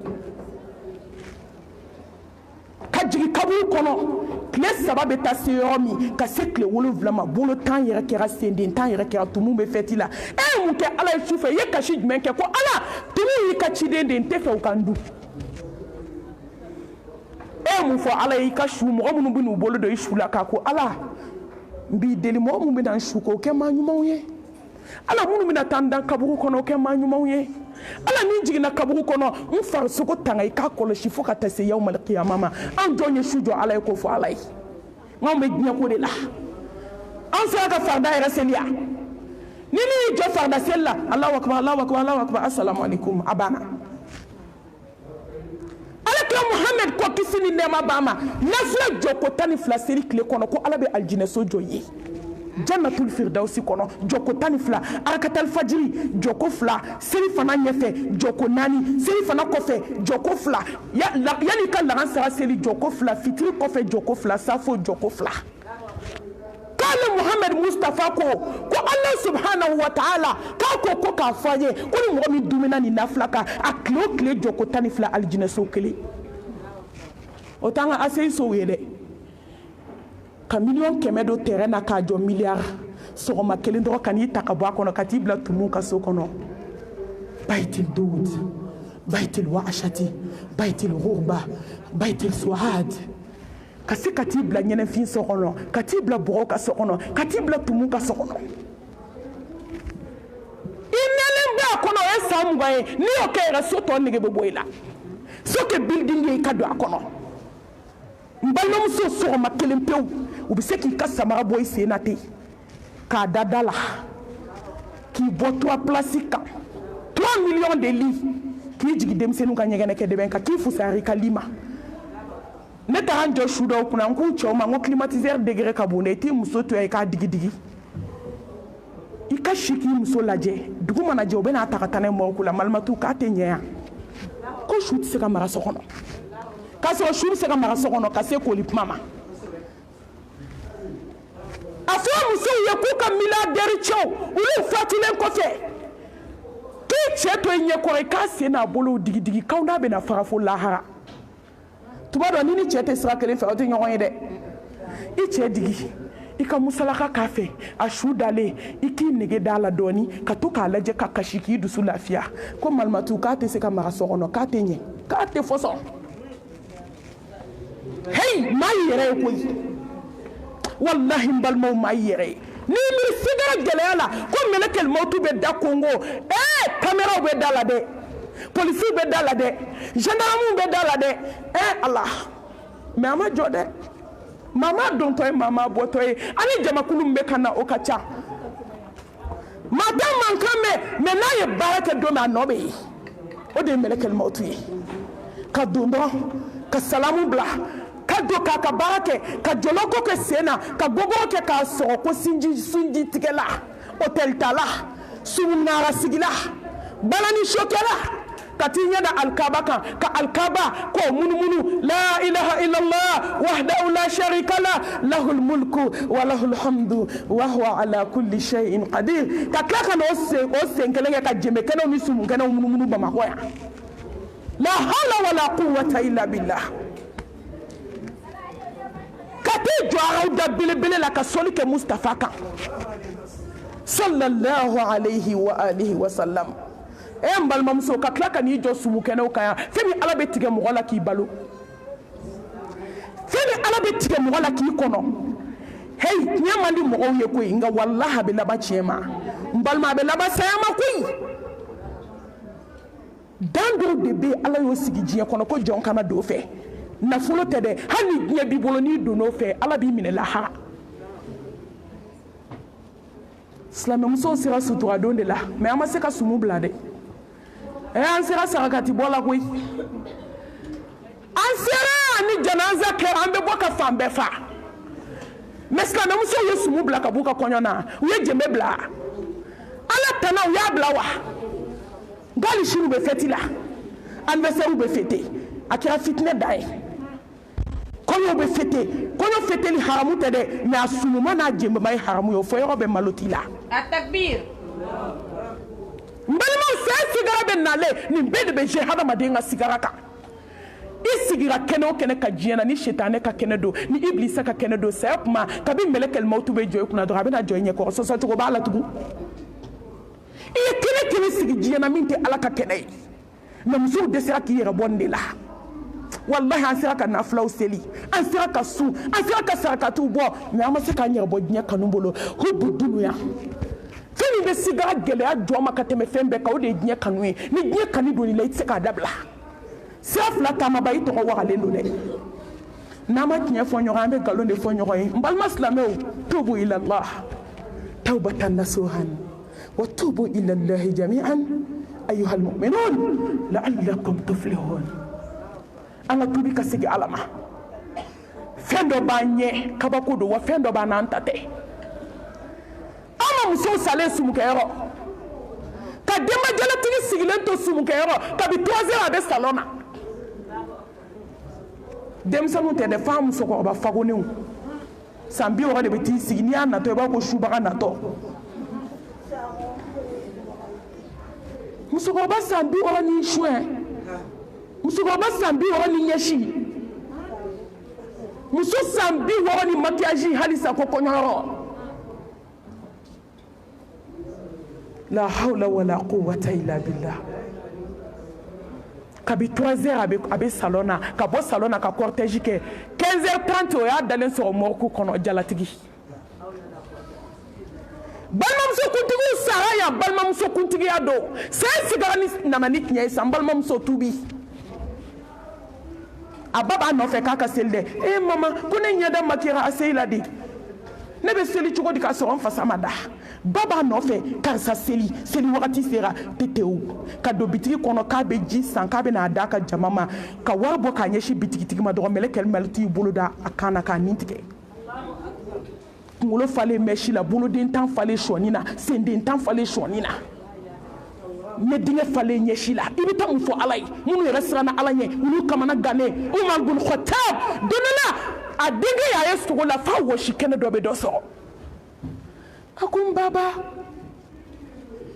ka jigi kaburu kono kle sababe ta se yomi ka se kle wolo vlama bolo tan yere kera senden tan yere kera tumu be fetila e munke ala sufe ye kashi jmenke ko ala tumu yi ka chide de nte fe ukandu e mu fo ala yi ka shu mo mu binu bolo do ishula ka ko ala mbi deli mo mu bina shu ko ke ma nyuma ye ala mu bina tanda kaburu kono ke ma nyuma ye ala ni jigina kaburu kono mfar suko tanga yi ka kolo shi fo ka tase yawmal qiyamama an jonye shujo ala ko fo ala yi ngombe nya ko de la an sa ka farda ya raselia nini jo farda sella Allahu akbar Allahu akbar Allahu akbar assalamu alaikum abana alaka Muhammad ko kisini nema bama nafla joko tani fla seri kle kono ko alabe aljine so joyi jannatul firdausi kono joko tani fla arakatal fajri joko fla seri fana nyefe joko nani seri fana kofe joko fla yani kan la sera seri joko fla fitri kofe joko fla safo joko fla kale Muhammad Mustafa ko Allah subhanahu wa ta'ala ko ka faye ko ni mo mi dumina ni naflaka aklo kle joko tani fla aljina so kele otanga asay so wele ka million kemedo terrain na ka jo milliard so ma kele ndo kan yi takabwa kono katibla tumu ka so kono baitil dud baitil wa'ashati baitil ghurba baitil suhad kasi katibla nyene fin so kono katibla boro ka so kono katibla tumu ka so kono imelemba kono esamu bae ni okera so to nige boboila so ke building ye kado akono mbalom so ma kelempew ubiseki ka samara boy senate ka dadala ki boto a plasika 3 millions de lits ki jigi dem senu ka nyegene ke deben ka ki fusari kalima neta hanjo shudo kuna nku choma ngo climatiseur degré kabune ti muso to ay ka digi ika shiki muso laje dugu mana je obena atakatane mo kula malmatu ka tenya ko shoot se ka mara sokono ka so shoot se ka mara sokono ka se ko lip mama afo muso ye ku ka milliardaire chow ulu fatile ko fe ki cheto nye ko ka se na bolo digi kauna be na farafo lahara tubado nini chete sira kelen fa otin nyon yede I che digi ika musalaka kafe ashudale iki nege dala doni katuka laje kakashiki dusu lafia ko malmatu ka te se ka mara sokono ka te nye ka te foso hey mayere ko wallahi mbalmo mayere ni mi sigara gelala ko melekel mautu be da Congo camera be dala de police be dala de gendarme be dala de Allah mais ama jode mama dontoy mama botoy ani jamakulu mbe kana okacha madam mankame me na ye baraka do na nobe o de melekel mautu ka dondo ka salamu bla ka do ka barake ka joloko ke sena ka gogo ke ka so ko sunji tikela hotel tala sunara sigila balani shokela katinya da alkaba ka alkaba ko munumunu la ilaha illallah wahdahu la sharika la lahul mulku wa lahul hamdu wa huwa ala kulli shay'in qadir ka klaka no se nkelenge ka jeme keno misumu keno munumunu ba makoya la hawla wala quwwata illa billah kati jwa da bilibili la ka soli ke Mustafa kan sallallahu alayhi wa alihi wa sallam mbalma muso ka klaka ni jo sumu kene o kaya femi ala be tige mo la ki balo femi ala be tige mo la ki kono hey nyamandi mo o ye ko inga wallahi be laba chema mbalma be laba sayama ko dando de be ala yo sigi jiye kono ko jon kana do fe na fulo tede hani nya bi bolo ni do no fe ala bi mine la ha Islam muso sera sutura donde la mais ama se ka sumu blade an sera sarakati bola koy an sera ni janaza kera ambe boka fambe fa mais Islam muso ye sumu bla ka buka konyona we jeme bla ala tana u y'a bila wa gali shiru be fêter la anniversaire be fêter a kɛra fitinɛ da ye kɔɲɔ be fêter kɔɲɔ fêteli haramu tɛ dɛ mais a sunuma n'a jɛnbɛma ye haramu ye o fɔ yɔrɔ bɛ maloti la التكبير n balimaw fɛn sigara bɛ nale nin bɛɛ de bɛ jɛ hadamaden ka sigara kan i sigira kɛnɛ o kɛnɛ ka diɲɛ na ni shetane ka kɛnɛ don ni iblisa ka kɛnɛ don saya kuma kabi mɛlɛkɛl mawtu bɛ jɔ i kunna dɔrɔn a bɛna jɔ i ɲɛkɔrɔ sɔsɔcogo b'a la tugun i ye kɛnɛ kelen sigi diɲɛ na min tɛ ala ka kɛnɛ ye mais musow dɛsɛra k'i yɛrɛ bɔ nin de la wallahi an sera ka nafulaw seli an sera ka sun an sera ka sarakatiw bɔ mais an ma se k'an yɛrɛ bɔ diɲɛ kanu bolo hubu dunuya fɛn min bɛ sigara gɛlɛya jɔ ma ka tɛmɛ fɛn bɛɛ kan o de ye diɲɛ kanu ye ni diɲɛ kanu donn'i la i tɛ se k'a dabila sira fila taamaba i tɔgɔ wagalen don dɛ n'an ma tiɲɛ fɔ ɲɔgɔn an bɛ nkalon de fɔ ɲɔgɔn ye n balima silamɛw tubu ilallah tawbatan nasuhan wa tubu ilallahi jami'an ayyuhal mu'minun la'allakum tuflihun an ka tubi ka segin ala ma fɛn dɔ b'an ɲɛ kabako don wa fɛn dɔ b'an n'an ta tɛ an ma musow salen sumukɛyɔrɔ ka denbajalatigi sigilen to sumukɛyɔrɔ kabi 3 heures a bɛ salon na denmisɛnninw tɛ dɛ f'an musokɔrɔba fagonenw san 60 de bɛ t'i sigi n'i y'a natɔ i b'a ko subaga natɔ musokɔrɔba san 60 ni suɛ musokɔrɔba san 60 ni ɲɛsi muso san 60 ni maquillage halisa ko kɔɲɔyɔrɔ la hawla wala quwwata illa billah kabi 3 heures a bɛ salon na ka bɔ salon na ka cortège kɛ 15h30 o y'a dalen sɔrɔ morgue kɔnɔ jalatigi balimamuso kuntigiw sara yan balimamuso kuntigiya don sɛ sigara ni nana ni tiɲɛ ye san balimamuso tubi a ba b'a nɔfɛ k'a ka seli dɛ mama ko ne ɲɛda makiyara a seyi la de ne bɛ seli cogo di ka sɔrɔ n fasa ma da ba b'a nɔfɛ karisa seli wagati sera tetewu ka don bitigi kɔnɔ k'a bɛ ji san k'a bɛ n'a d'a ka jama ma ka wari bɔ k'a ɲɛsin bitigitigi ma dɔrɔn mɛlɛkɛl maliti y'i bolo da a kan na k'a nin tigɛ kunkolo falen mɛsi la boloden tan falen sɔni na senden tan falen sɔni na ne denkɛ falen ɲɛsi la i bɛ taa mun fɔ ala ye minnu yɛrɛ siranna ala ɲɛ olu kamana gannen Umar bin Khattab don dɔ la a denkɛ y'a ye sogo la f'a wɔsi kɛnɛ dɔ bɛ dɔ sɔrɔ a ko n baba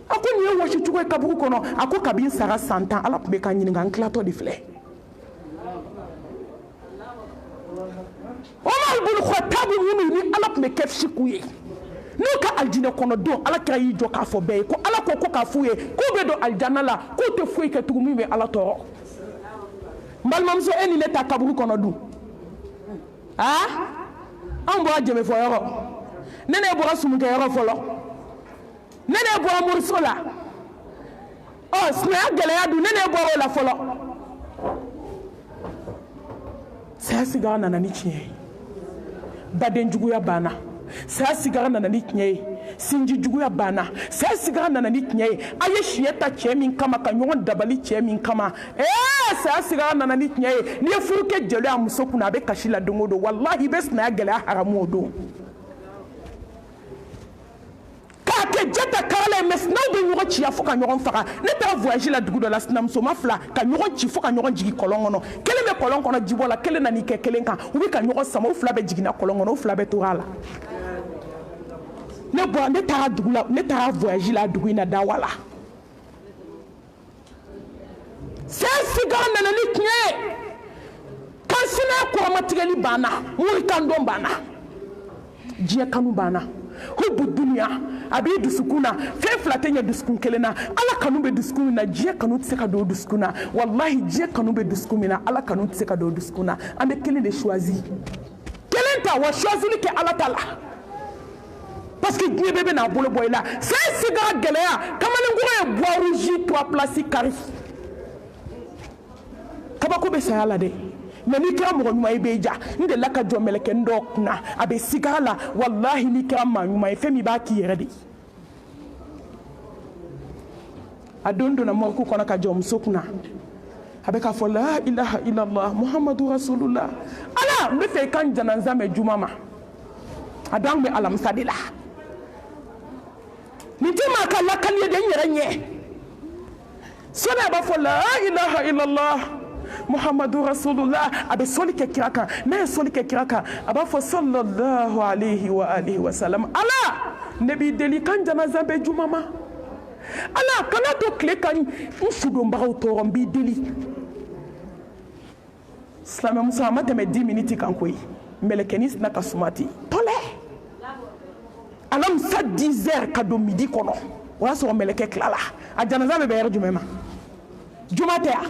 a ko nin ye wɔsi cogo ye kaburu kɔnɔ a ko kabi n sara san 10 ala tun bɛ ka ɲininka n tilatɔ de filɛ Umar bin Khattab minnu ni ala tun bɛ kɛ k'u ye n'u ka aljinɛ kɔnɔ don ala kɛra y'i jɔ k'a fɔ bɛɛ ye ko ala ko k'a f'u ye k'u bɛ don aljanna la k'u tɛ foyi kɛ tugun min bɛ ala tɔɔrɔ n balimamuso e ni ne ta kaburu kɔnɔ dun anw bɔra jɛmɛfɔyɔrɔ ne ne bɔra sumukɛyɔrɔ fɔlɔ ne ne bɔra moriso la sinaya gɛlɛya dun ne ne bɔra o la fɔlɔ saya sigara nana ni tiɲɛ ye badenjuguya banna saya sigara nana ni tiɲɛ ye sinji juguya banna saya sigara nana ni tiɲɛ ye a ye siɲɛ ta cɛ min kama ka ɲɔgɔn dabali cɛ min kama saya sigara nana ni tiɲɛ ye n'i ye furu kɛ jeli a muso kunna a bɛ kasi la don o don wallahi i bɛ sinaya gɛlɛya haramu o don k'a kɛ jata kala ye mais n'aw bɛ ɲɔgɔn ciya fo ka ɲɔgɔn faga ne taara voyage la dugu dɔ la sinamusoma 2 ka ɲɔgɔn ci fo ka ɲɔgɔn jigin kɔlɔn kɔnɔ kelen bɛ kɔlɔn kɔnɔ jibɔ la kelen nan'i kɛ kelen kan u bɛ ka ɲɔgɔn sama u 2 bɛ jiginna kɔlɔn kɔnɔ u 2 bɛ tora a la ne taara dugu la ne taara voyage la dugu in na Dawa la c'est sigara nana ni tiɲɛ ye kan sinaya kɔrɔmatigɛli banna morikan dɔn banna diɲɛ kanu banna hubu dunuya a b'i dusukun na fɛn 2 tɛ ɲɛ dusukun kelen na ala kanu bɛ dusukun min na diɲɛ kanu tɛ se ka don o dusukun na wallahi diɲɛ kanu bɛ dusukun min na ala kanu tɛ se ka don o dusukun na an bɛ kelen de choisi kelen ta wa choisili kɛ ala ta la parce que diɲɛ bɛɛ bɛna bolo bɔ i la c'est sigara gɛlɛya kamalenkɔrɔ ye bois rouge 3 places kari kabako bɛ saya la dɛ mais n'i kɛra mɔgɔ ɲuman ye i bɛ ja n delila ka jɔ mɛlɛkɛnin dɔ kunna a bɛ sigara la wallahi n'i kɛra maa ɲuman ye fɛn min b'a k'i yɛrɛ de a don donna morgue kɔnɔ ka jɔ muso kunna a bɛ k'a fɔ la ilaha illallah muhammadu rasulullah ala n bɛ fɛ i ka n janaza mɛn juma ma a don an bɛ alamisa de la nin tɛ maa ka la kaliye de yɛrɛ ɲɛ sɔni a b'a fɔ la ilaha illallah muhammadu rasulullah a bɛ sɔli kɛ kira kan n'a ye sɔli kɛ kira kan a b'a fɔ sallallahu alayhi wa alihi wa sallam ala ne b'i deli kan janaza bɛ juma ma ala kana to tile ka n fudonbagaw tɔɔrɔ n b'i deli silamɛmuso a ma tɛmɛ 10 minutes kan koyi mɛlɛkɛni sina ka suma ten tɔlɛ alamisa 10 heures ka don midi kɔnɔ o y'a sɔrɔ mɛlɛkɛ tilala a janaza bɛ bɛn yɔrɔ jumɛn ma juma tɛ a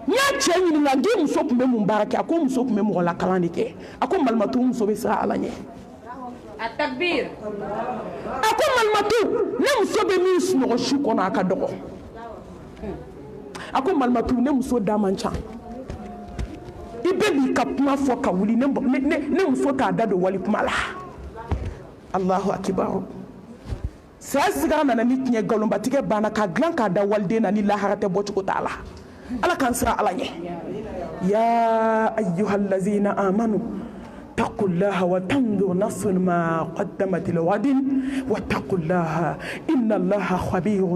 n y'a cɛ ɲininka n k'i muso tun bɛ mun baara kɛ a ko muso tun bɛ mɔgɔ lakalan de kɛ a ko malimatu muso bɛ siran ala ɲɛ التكبير a ko malimatu ne muso bɛ min sunɔgɔ su kɔnɔ a ka dɔgɔ a ko malimatu ne muso da man ca i bɛ b'i ka kuma fɔ ka wuli ne muso t'a da don wali kuma la Allahu akibaru saya sigara nana ni tiɲɛ nkalonbatigɛ banna k'a dilan k'a da waliden na ni lahara tɛ bɔcogo t'a la ala k'an siran ala ɲɛ ya ayyuhallazina amanu اتقوا الله وتنظر نفس ما قدمت لغد واتقوا الله إن الله خبير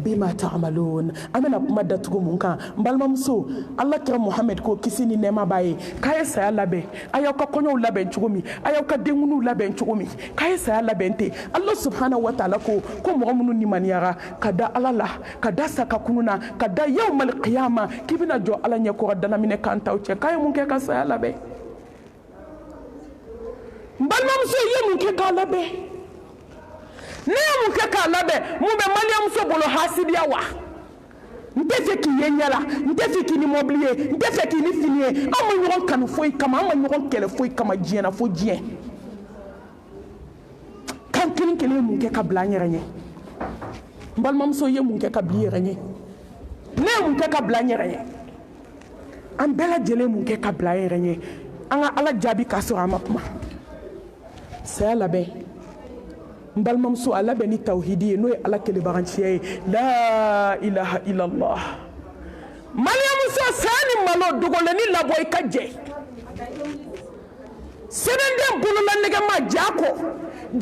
بما تعملون أمنا كما دتكم منكا بالمامسو الله كرم محمد كو كسيني نما باي كاي سا لابي ايو كا كونيو لابي تشومي ايو كا ديمونو لابي تشومي كاي سا لابنتي الله سبحانه وتعالى كو مغمنو نيمانيارا كدا الله كدا سكا كونونا كدا يوم القيامه كيبنا جو الله نيكو دنا مين كانتاو تشي كاي مونكي كا سا لابي balimamuso ye mun kɛ k'a labɛn ne ye mun kɛ k'a labɛn mun bɛ maliyamuso bolo hasidiya wa n tɛ fɛ k'i ye ɲɛ la n tɛ fɛ k'i ni mɔbili ye n tɛ fɛ k'i ni fini ye an ma ɲɔgɔn kanu foyi kama an ma ɲɔgɔn kɛlɛ foyi kama diɲɛ na fo diɲɛ kan kelen kelen ye mun kɛ ka bila an yɛrɛ ɲɛ n balimamuso ye mun kɛ ka bila i yɛrɛ ɲɛ ne ye mun kɛ ka bila an yɛrɛ ɲɛ an bɛɛ lajɛlen mun kɛ ka bila an yɛrɛ ɲɛ an ka ala jaabi k'a sɔrɔ an ma kuma saya labɛn n balimamuso a labɛn ni tawhidi ye n'o ye ala kelebaganciya ye la ilaha illallah maliyamuso saya ni malo dogolenni labɔ i ka jɛ sɛbɛnden bolola nɛgɛma ja kɔ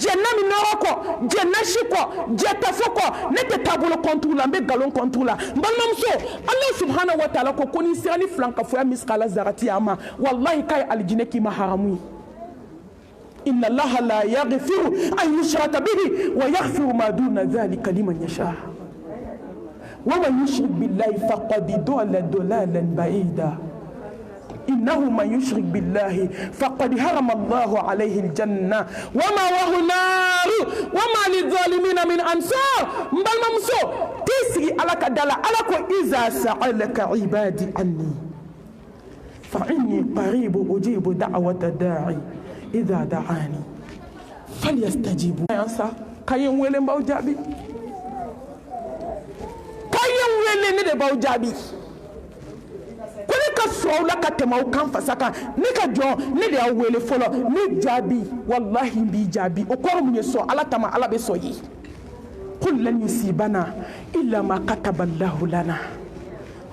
jɛ nami nɔrɔ kɔ jɛ nasi kɔ jɛ tafo kɔ ne tɛ taabolo kɔntugu la n bɛ galon kɔntugu la n balimamuso ala subhanahu wa taala ko n'i sera ni filankafoya miskala zarati a ma wallahi k'a ye alijinɛ k'i ma haramu ye إن الله لا يغفر أن يشرك به ويغفر ما دون ذلك لمن يشاء ومن يشرك بالله فقد ضل ضلالا بعيدا إنه من يشرك بالله فقد حرم الله عليه الجنة وما وهو النار وما للظالمين من أنصار بل ممسو تسري على كدلا على إذا سألك عبادي عني فإني قريب أجيب دعوة الداعي إذا دعاني فليستجيبوا ينسى كاين ويلن باو جابي كاين ويلن ندي باو جابي كوني كسو لا كتماو كان فسكا نيكا جو ندي او ويلي فولو ني جابي والله بي جابي اوكور من يسو على تما على بسوي قل لن يصيبنا الا ما كتب الله لنا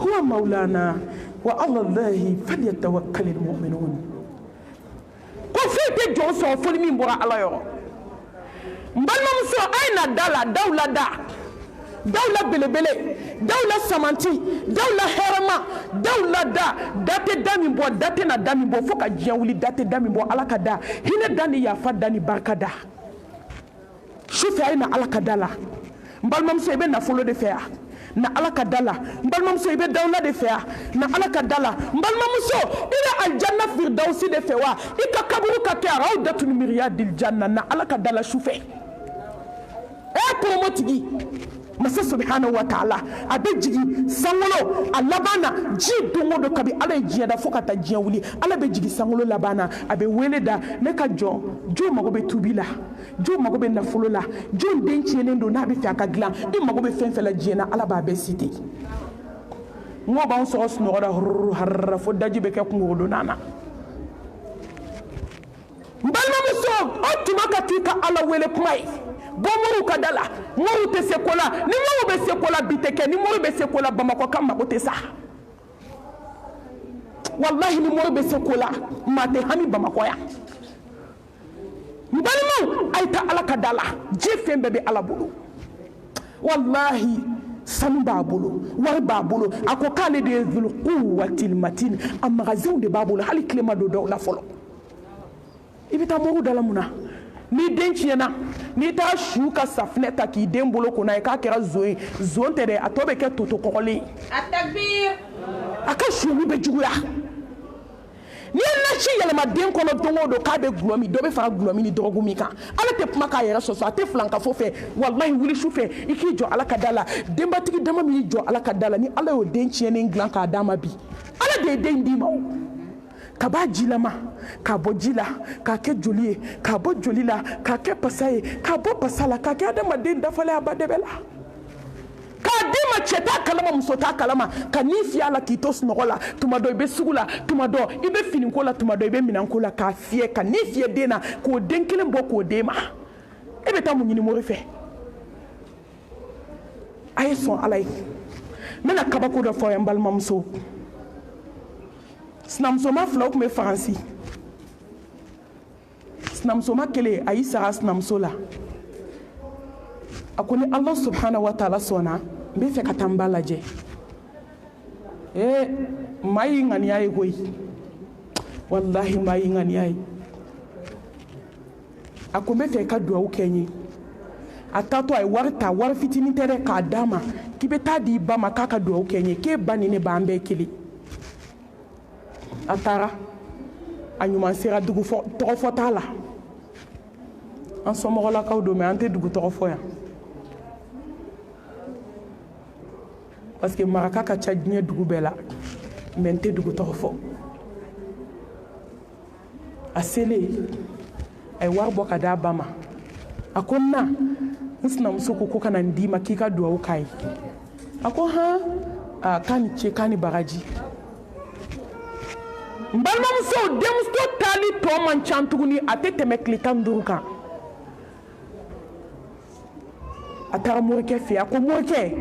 هو مولانا وعلى الله فليتوكل المؤمنون ko fi te jɔ sɔn foli min bɔra ala yɔrɔ n balimamuso a ye na da la daw la da daw la belebele daw la samanti daw la hɛrɛma daw la da da tɛ da min bɔ da tɛ na da min bɔ fo ka diɲɛ wuli da tɛ da min bɔ ala ka da hinɛ da ni yafa da ni barika da sufɛ a ye na ala ka da la n balimamuso i bɛ nafolo de fɛ yan na ala ka da la n balimamuso i bɛ dawula de fɛ yan na ala ka da la n balimamuso i bɛ aljanna firdausi de fɛ wa i ka kaburu ka kɛ rawdatul miryadil janna na ala ka da la sufɛ koromotigi masa subhanahu wa ta'ala a bɛ jigin sankolo a laban na ji don o don kabi ala ye diɲɛ da fo ka taa diɲɛ wuli ala bɛ jigin sankolo laban na a bɛ wele da ne ka jɔn jo mago bɛ tubi la jo mago bɛ nafolo la jo den tiɲɛlen don n'a bɛ fɛ a ka dilan i mago bɛ fɛn fɛn la diɲɛ na ala b'a bɛɛ si ten n ko b'an sɔrɔ sunɔgɔ la hururu harara fo daji bɛ kɛ kunkolo na na n balimamuso o tuma ka k'i ka ala wele kuma ye bɔ moriw ka da la moriw tɛ se ko la ni moriw bɛ se ko la bi tɛ kɛ ni moriw bɛ se ko la bamakɔ ka mago tɛ sa wallahi ni moriw bɛ se ko la maa tɛ hami bamakɔ yan n balimaw a ye taa ala ka da la ji fɛn bɛɛ bɛ ala bolo wallahi sanu b'a bolo wari b'a bolo a ko k'ale de ye zul quwwatil matin a magasinw de b'a bolo hali tile ma don dɔw la fɔlɔ i bɛ taa mɔriw dala mun na ni den tiɲɛna n'i taara su ka safinɛ ta k'i den bolo ko n'a ye k'a kɛra zon ye zon tɛ dɛ a tɔ bɛ kɛ toto kɔgɔlen a ka suli bɛ juguya n'i ye nasi yɛlɛma den kɔnɔ don o don k'a bɛ gulɔ min dɔ bɛ fara gulɔ min ni dɔgɔkun min kan ala tɛ kuma k'a yɛrɛ sɔsɔ a tɛ filankafo fɛ walahi wuli su fɛ i k'i jɔ ala ka da la denbatigi dama min y'i jɔ ala ka da la ni ala y'o den tiɲɛnen dilan k'a d'a ma bi ala de ye den d'i ma o ka b'a jilama k'a bɔ ji la k'a kɛ joli ye k'a bɔ joli la k'a kɛ pasa ye k'a bɔ pasa la k'a kɛ adamaden dafalen a ba dɛbɛ la k'a d'i ma cɛ t'a kalama muso t'a kalama ka n'i fiyɛ a la k'i to sunɔgɔ la tuma dɔ i bɛ sugu la tuma dɔ i bɛ finiko la tuma dɔ i bɛ minɛnko la k'a fiyɛ ka n'i fiyɛ den na k'o den kelen bɔ k'o d'e ma e bɛ taa mun ɲini mori fɛ a ye sɔn ala ye n bɛna kabako dɔ fɔ a ye n balimamuso sinamusoma filaw tun bɛ faransi sinamusoma kelen a y'i sara sinamuso la a ko ni ala subhanahu wa taala sɔnna n bɛ fɛ ka taa n ba lajɛ maa y'i ŋaniya ye koyi wallahi maa y'i ŋaniya ye a ko n bɛ fɛ i ka duwawu kɛ n ye a taatɔ a ye wari ta wari fitinin tɛ dɛ k'a d'a ma k'i bɛ taa di i ba ma k'a ka duwawu kɛ n ye k'e ba ni ne b'an bɛɛ kelen a taara a ɲuman sera dugu tɔgɔ fɔ t'a la an somɔgɔlakaw don mɛ an tɛ dugu tɔgɔ fɔ yan parce que maraka ka ca diɲɛ dugu bɛɛ la mɛ n tɛ dugu tɔgɔ fɔ a selen a ye wari bɔ ka d'a ba ma a ko na n sinamuso ko ka na n d'i ma k'i ka duwawu k'a ye a ko han k'a ni ce k'a ni bagaji n balimamuso denmuso taali tɔ man ca tuguni a tɛ tɛmɛ tile 15 kan a taara morikɛ fɛ a ko morikɛ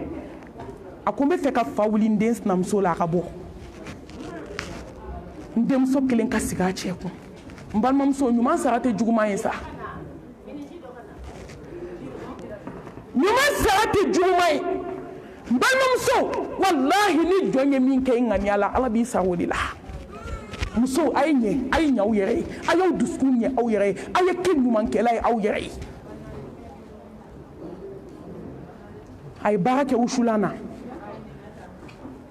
a ko n bɛ fɛ ka fa wuli n den sinamuso la a ka bɔ n denmuso kelen ka sigi a cɛ kun n balimamuso ɲuman sara tɛ juguman ye sa ɲuman sara tɛ juguman ye n balimamuso walahi ni jɔn ye min kɛ i ŋaniya la ala b'i sara o de la muso a ye ɲɛ a ye ɲɛ aw yɛrɛ ye a y'aw dusukun ɲɛ aw yɛrɛ ye a ye kɛ ɲumankɛla ye aw yɛrɛ ye a ye baara kɛ wusulan na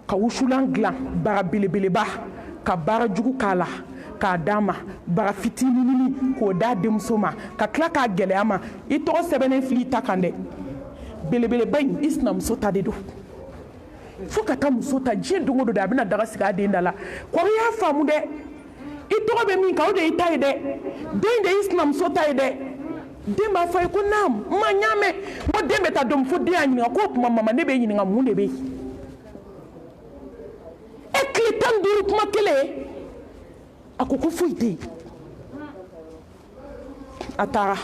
ka wusulan dilan bara belebeleba ka baara jugu k'a la k'a d'a ma bara fitininini k'o d'a denmuso ma ka tila k'a gɛlɛya ma i tɔgɔ sɛbɛnnen filɛ i ta kan dɛ belebeleba in i sinamuso ta de don fo ka taa muso ta diɲɛ don o don de a bɛna daga sigi a den da la kɔrɔ y'a faamu dɛ i tɔgɔ bɛ min kan o de y'i ta ye dɛ den de y'i sinamuso ta ye dɛ den b'a fɔ a ye ko naamu n ma ɲ'a mɛn n ko den bɛ taa dɔn fo den y'a ɲininka k'o tuma mama ne bɛ ɲininka mun de bɛ yen e tile 15 kuma kelen a ko foyi tɛ yen a taara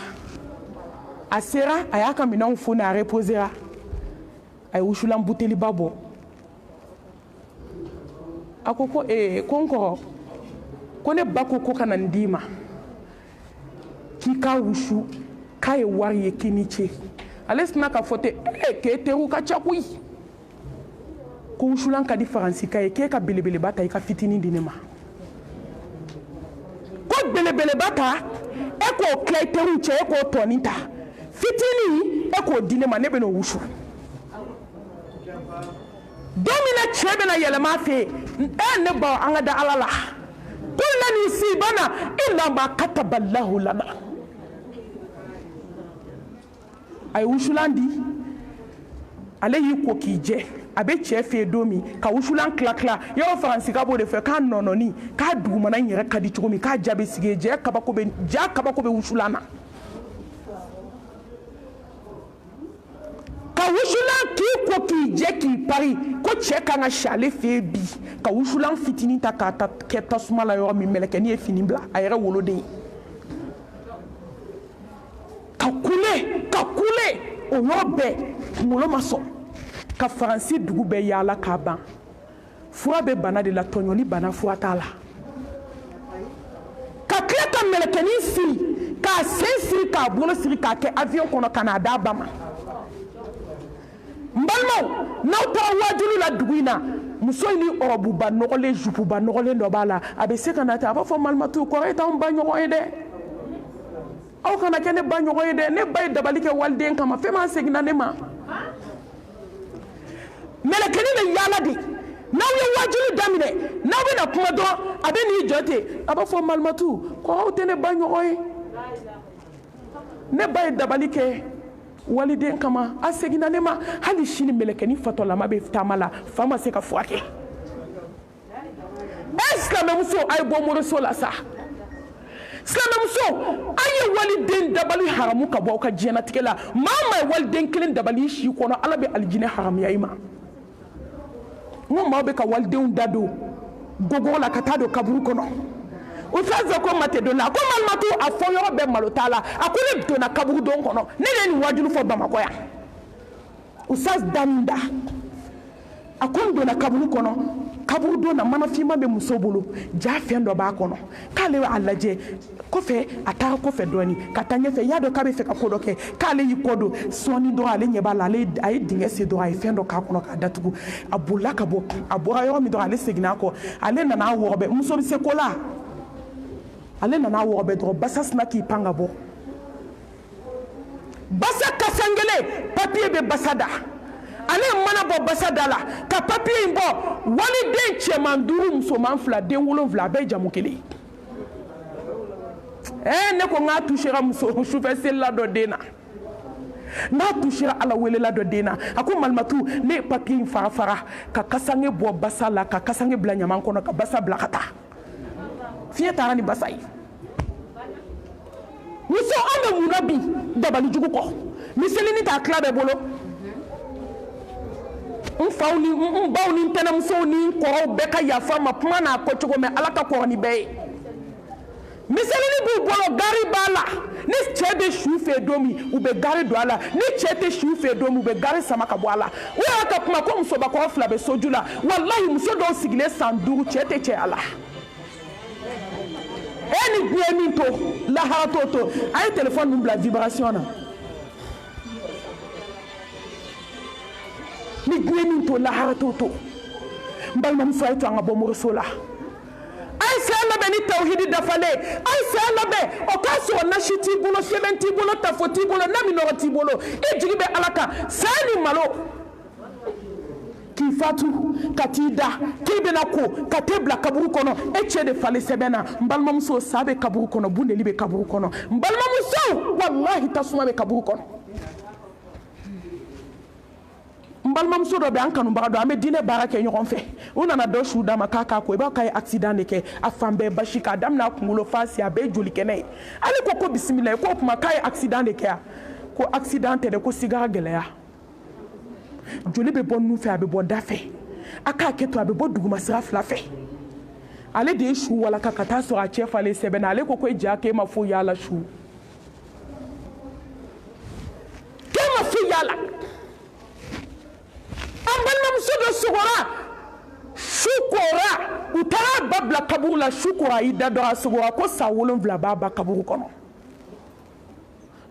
a sera a y'a ka minɛnw foni a reposera a ye wusulan buteliba bɔ a ko ko n kɔrɔ ko ne ba ko ka na n d'i ma k'i k'a wusu k'a ye wari ye k'i ni ce ale sina ka fɔ ten k'e teriw ka ca koyi ko wusulan ka di faransika ye k'e ka belebeleba ta i ka fitinin di ne ma ko belebeleba ta e k'o tila i teriw cɛ e k'o tɔni ta fitinin e k'o di ne ma ne bɛ n'o wusu don min na cɛ bɛna yɛlɛma a fɛ yen ne ba an ka da ala la kul lan yusibana illa ma kataba Allahu lana a ye wusulan di ale y'i ko k'i jɛ a bɛ cɛ fɛ yen don min ka wusulan tila tila yɔrɔ faransika b'o de fɛ k'a nɔnɔni k'a dugumana in yɛrɛ ka di cogo min k'a ja bɛ sigi yen ja kabako bɛ wusulan na ka wusulan k'i ko k'i jɛ k'i pari ko cɛ kan ka si ale fɛ yen bi ka wusulan fitinin ta k'a kɛ tasuma la yɔrɔ min mɛlɛkɛnin ye fini bila a yɛrɛ woloden ka kule o yɔrɔ bɛɛ kunkolo ma sɔn ka faransi dugu bɛɛ yaala k'a ban fura bɛ bana de la tɔɲɔli bana fura t'a la ka tila ka mɛlɛkɛnin siri k'a sen siri k'a bolo siri k'a kɛ avion kɔnɔ ka n'a d'a ba ma balimaw n'aw taara wajulu la dugu in na muso ni ɔrɔbuba nɔgɔlen jupuba nɔgɔlen dɔ b'a la a bɛ se ka na ten a b'a fɔ malimatu kɔrɔ e t'anw ba ɲɔgɔn ye dɛ aw kana kɛ ne ba ɲɔgɔn ye dɛ ne ba ye dabali kɛ waliden kama fɛn ma seginna ne ma mɛlɛkɛnin bɛ yaala de n'aw ye wajulu daminɛ n'aw bɛna kuma dɔrɔn a bɛ n'i jɔ ten a b'a fɔ malimatu kɔrɔ aw tɛ ne ba ɲɔgɔn ye ne ba ye dabali kɛ waliden kama a seginna ne ma hali sini mɛlɛkɛnin fatɔlama bɛ taama la fa ma se ka furakɛ silamɛmuso a ye bɔ moriso la sa silamɛmuso a ye waliden dabali haramu ka bɔ aw ka diɲɛnatigɛ la maa ye waliden kelen dabali i si kɔnɔ ala bɛ alijinɛ haramuya i ma n ko maaw bɛ ka walidenw da don gogoro la ka taa don kaburu kɔnɔ o fɛn ko ma tɛ don na ko malimatu a fɔ yɔrɔ bɛɛ malo t'a la a ko ne donna kaburu don kɔnɔ ne de ye nin wajulu fɔ bamakɔ yan usaz daminda a ko n donna kaburu kɔnɔ kaburu don na manafima bɛ muso bolo ja fɛn dɔ b'a kɔnɔ k'ale b'a lajɛ kɔfɛ a taara kɔfɛ dɔɔni ka taa ɲɛfɛ y'a dɔn k'a bɛ fɛ ka ko dɔ kɛ k'ale y'i kɔ don sɔɔni dɔrɔn ale ɲɛ b'a la a ye dingɛ sen dɔrɔn a ye fɛn dɔ k'a kɔnɔ k'a datugu a bolila ka bɔ a bɔra yɔrɔ min dɔrɔn ale seginna a kɔ ale nana a wɔgɔbɛ muso bɛ se ko la ale nana a wɔgɔbɛ dɔrɔn basa sina k'i pan ka bɔ basa kasangele papiye bɛ basa da ale mana bɔ basa da la ka papiye in bɔ waliden cɛman 5 musoman 2 den 7 a bɛɛ jamu kelen ne ko n k'a touchera muso sufɛ selila dɔ den na n'a touchera ala welela dɔ den na a ko malimatu ne ye papiye in fara fara ka kasange bɔ basa la ka kasange bila ɲaman kɔnɔ ka basa bila ka taa fiɲɛ taara ni basa ye muso an bɛ mun na bi dabali jugu kɔ miselini t'a tila bɛɛ bolo n faw ni n baw ni n tɛnɛmusow ni n kɔrɔw bɛɛ ka yafa ma kuma n'a kɔ cogo mɛ ala ka kɔrɔ ni bɛɛ ye miselini b'u bolo gari b'a la ni cɛ bɛ su fɛ don min u bɛ gari don a la ni cɛ tɛ su fɛ don min u bɛ gari sama ka bɔ a la u y'a ka kuma ko musobakɔrɔ 2 bɛ soju la walahi muso dɔw sigilen san 5 cɛ tɛ cɛ a la ni diɲɛ min to lahara t'o to a ye téléphone ninnu bila vibration na ni diɲɛ min to lahara t'o to n balimamuso a ye to an ka bɔ moriso la a ye saya labɛn ni tawhidi dafalen a ye saya labɛn o k'a sɔrɔ nasi t'i bolo sɛbɛn t'i bolo tafo t'i bolo na minɔgɔ t'i bolo i jigi bɛ ala kan saya ni malo k'i fatu ka t'i da k'i bɛna ko ka t'e bila kaburu kɔnɔ e cɛ de falen sɛbɛn na n balimamuso sa bɛ kaburu kɔnɔ bundeli bɛ kaburu kɔnɔ n balimamuso walahi tasuma bɛ kaburu kɔnɔ n balimamuso dɔ bɛ an kanubaga dɔ an bɛ diinɛ baara kɛ ɲɔgɔn fɛ u nana dɔ su d'a ma k'a k'a ko i b'a k'a ye accident de kɛ a fan bɛɛ basi k'a daminɛ a kunkolo f'a sen a bɛɛ ye joli kɛnɛ ye ale ko bisimila k'o tuma k'a ye accident de kɛ yan ko accident tɛ dɛ ko sigara gɛlɛya joli bɛ bɔ nun fɛ a bɛ bɔ da fɛ a k'a kɛ to a bɛ bɔ duguma sira 2 fɛ ale de ye su walaka ka taa sɔrɔ a cɛ falen sɛbɛn na ale ko e ja k'e ma foyi y'a la su k'e ma foyi y'a la an balimamuso dɔ sogora su kora u taara a ba bila kaburu la su kora a y'i da dɔrɔn a sogora ko san 7 b'a ba kaburu kɔnɔ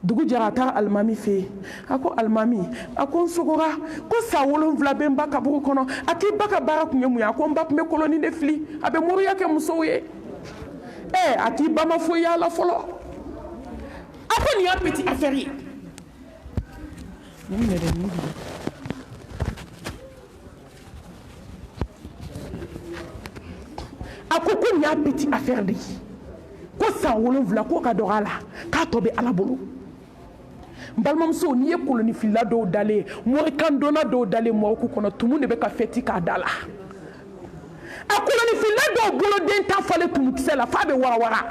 dugu jɛra a taara alimami fɛ yen a ko alimami a ko n sogora ko san 7 bɛ n ba kaburu kɔnɔ a k'i ba ka baara tun ye mun ye a ko n ba tun bɛ koloni de fili a bɛ moriya kɛ musow ye a k'i ba ma foyi y'a la fɔlɔ a ko nin y'a petit affaire ye a ko nin y'a petit affaire de ye ko san 7 ko ka dɔgɔ a la k'a tɔ bɛ ala bolo n balimamuso n'i ye kolonifilila dɔw dalen morikan donna dɔw dalen mɔriku kɔnɔ tumu de bɛ ka fɛti k'a da la a kolonifilila dɔw boloden ta falen tumukisɛ la f'a bɛ warawara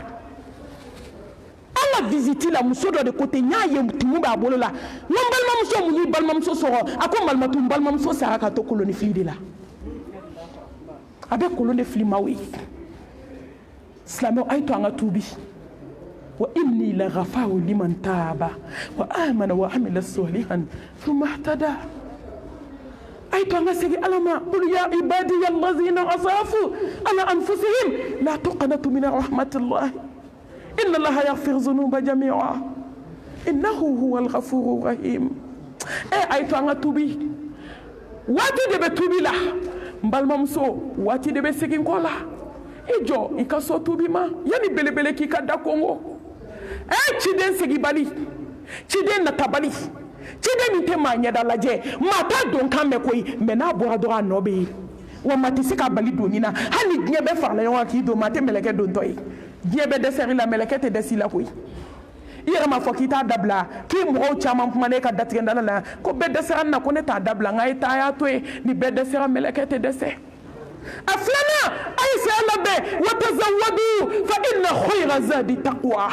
an ka visiti la muso dɔ de ko ten n y'a ye tumu b'a bolo la n ko n balimamuso mun y'i balimamuso sɔgɔ a ko malimatu n balimamuso sara ka to kolonifili de la a bɛ kolon de fili maaw ye silamɛw a ye to an ka tuubi wa inni la ghafaru liman taaba wa amana wa amila salihan thumma ihtada a ye to an ka segin ala ma qul ya ibadiya allazina asrafu ala anfusihim la tuqnatu min rahmatillah inna allaha yaghfiru dhunuba jami'a innahu huwal ghafurur rahim a ye to an ka tuubi waati de bɛ tubi la n balimamuso waati de bɛ segin kɔ la i jɔ i ka so tubi ma yanni belebele k'i ka da kongo ciden segibali ciden natabali ciden min tɛ maa ɲɛda lajɛ maa t'a don kan mɛn koyi mɛ n'a bɔra dɔrɔn a nɔ bɛ yen wa maa tɛ se ka bali doni na hali diɲɛ bɛɛ farala ɲɔgɔn kan k'i don maa tɛ mɛlɛkɛ dontɔ ye diɲɛ bɛɛ dɛsɛr'i la mɛlɛkɛ tɛ dɛsɛ i la koyi i yɛrɛ m'a fɔ k'i t'a dabila k'i mɔgɔw caman kumanen ka datigɛdala la ko bɛɛ dɛsɛra n na ko ne t'a dabila nka e t'a y'a to yen ni bɛɛ dɛsɛra mɛlɛkɛ tɛ dɛsɛ a filanan a ye saya labɛn watazawwadu fa inna khayra zadi taqwa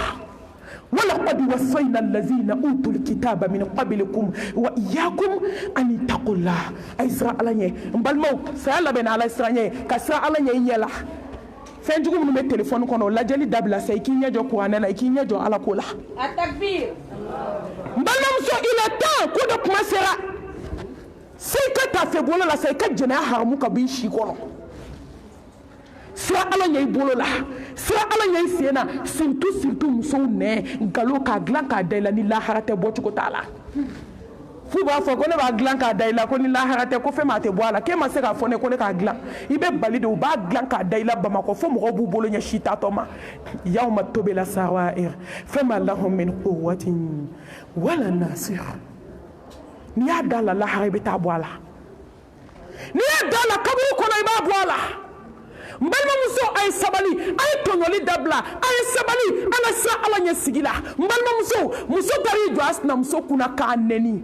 ولقد وصينا الذين اوتوا الكتاب من قبلكم واياكم ان اتقوا الله اي سرا علاني مبالمو سيالا بين على سراني كسرا علاني يلا فنجو من التليفون كونو لا جلي دابلا سي كي نيجو كوانا لا كي نيجو على كولا التكبير مبالمو سو الى temps كودو كما سرا سي كتا في بولا لا سي كجنا حرمو كبي شي كونو sira ala ɲɛ i bolo la sira ala ɲɛ i sen na surtout musow nɛ nkalon k'a dilan k'a da i la ni lahara tɛ bɔ cogo t'a la f'u b'a fɔ ko ne b'a dilan k'a da i la ko ni lahara tɛ ko fɛn ma tɛ bɔ a la k'e ma se k'a fɔ ne ko ne k'a dilan i bɛ bali de u b'a dilan k'a da i la bamakɔ fo mɔgɔw b'u bolo ɲɛ si tatɔ ma yawma tubila sarair fama lahum min quwwatin wala nasir n'i y'a da la lahara i bɛ taa bɔ a la n'i y'a da la kaburu kɔnɔ i b'a bɔ a la n balimamuso a ye sabali a ye tɔɲɔli dabila a ye sabali an ka sira ala ɲɛ sigi la n balimamuso muso taara i jɔ a sinamuso kunna k'a nɛni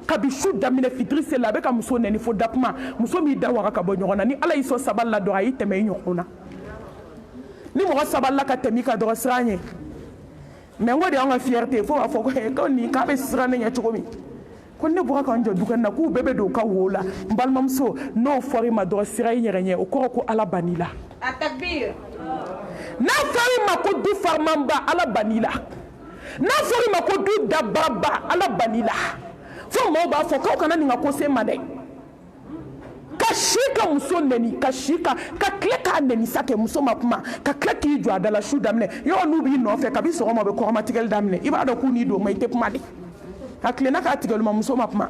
kabi su daminɛ fitiri seli la a bɛ ka muso nɛni fo dakuma muso m'i da waga ka bɔ ɲɔgɔn na ni ala y'i sɔn sabali la dɔrɔn a y'i tɛmɛ i ɲɔgɔn na ni mɔgɔ sabalila ka tɛmɛ i ka dɔrɔn siran ɲɛ mɛ n ko de y'anw ka fierté fo b'a fɔ ko nin k'a bɛ siran ne ɲɛ cogo min ko ne bɔra k'an jɔ dukɛnɛ na k'u bɛɛ bɛ don u ka wo la n balimamuso n'o fɔra i ma dɔrɔn sira i yɛrɛ ɲɛ o kɔrɔ ko ala ban'i la التكبير n'a fɔra i ma ko du farimanba ala ban'i la n'a fɔra i ma ko du dabaraba ala ban'i la fo maaw b'a fɔ k'aw kana nin ka ko se ma dɛ ka si ka muso nɛni ka tile k'a nɛni sa kɛ muso ma kuma ka tila k'i jɔ a da la su daminɛ yɔrɔ n'u b'i nɔfɛ kabi sɔgɔma u bɛ kɔrɔmatigɛli daminɛ i b'a dɔn k'u n'i don ma i tɛ kuma de a tilenna k'a tigɛlima muso ma kuma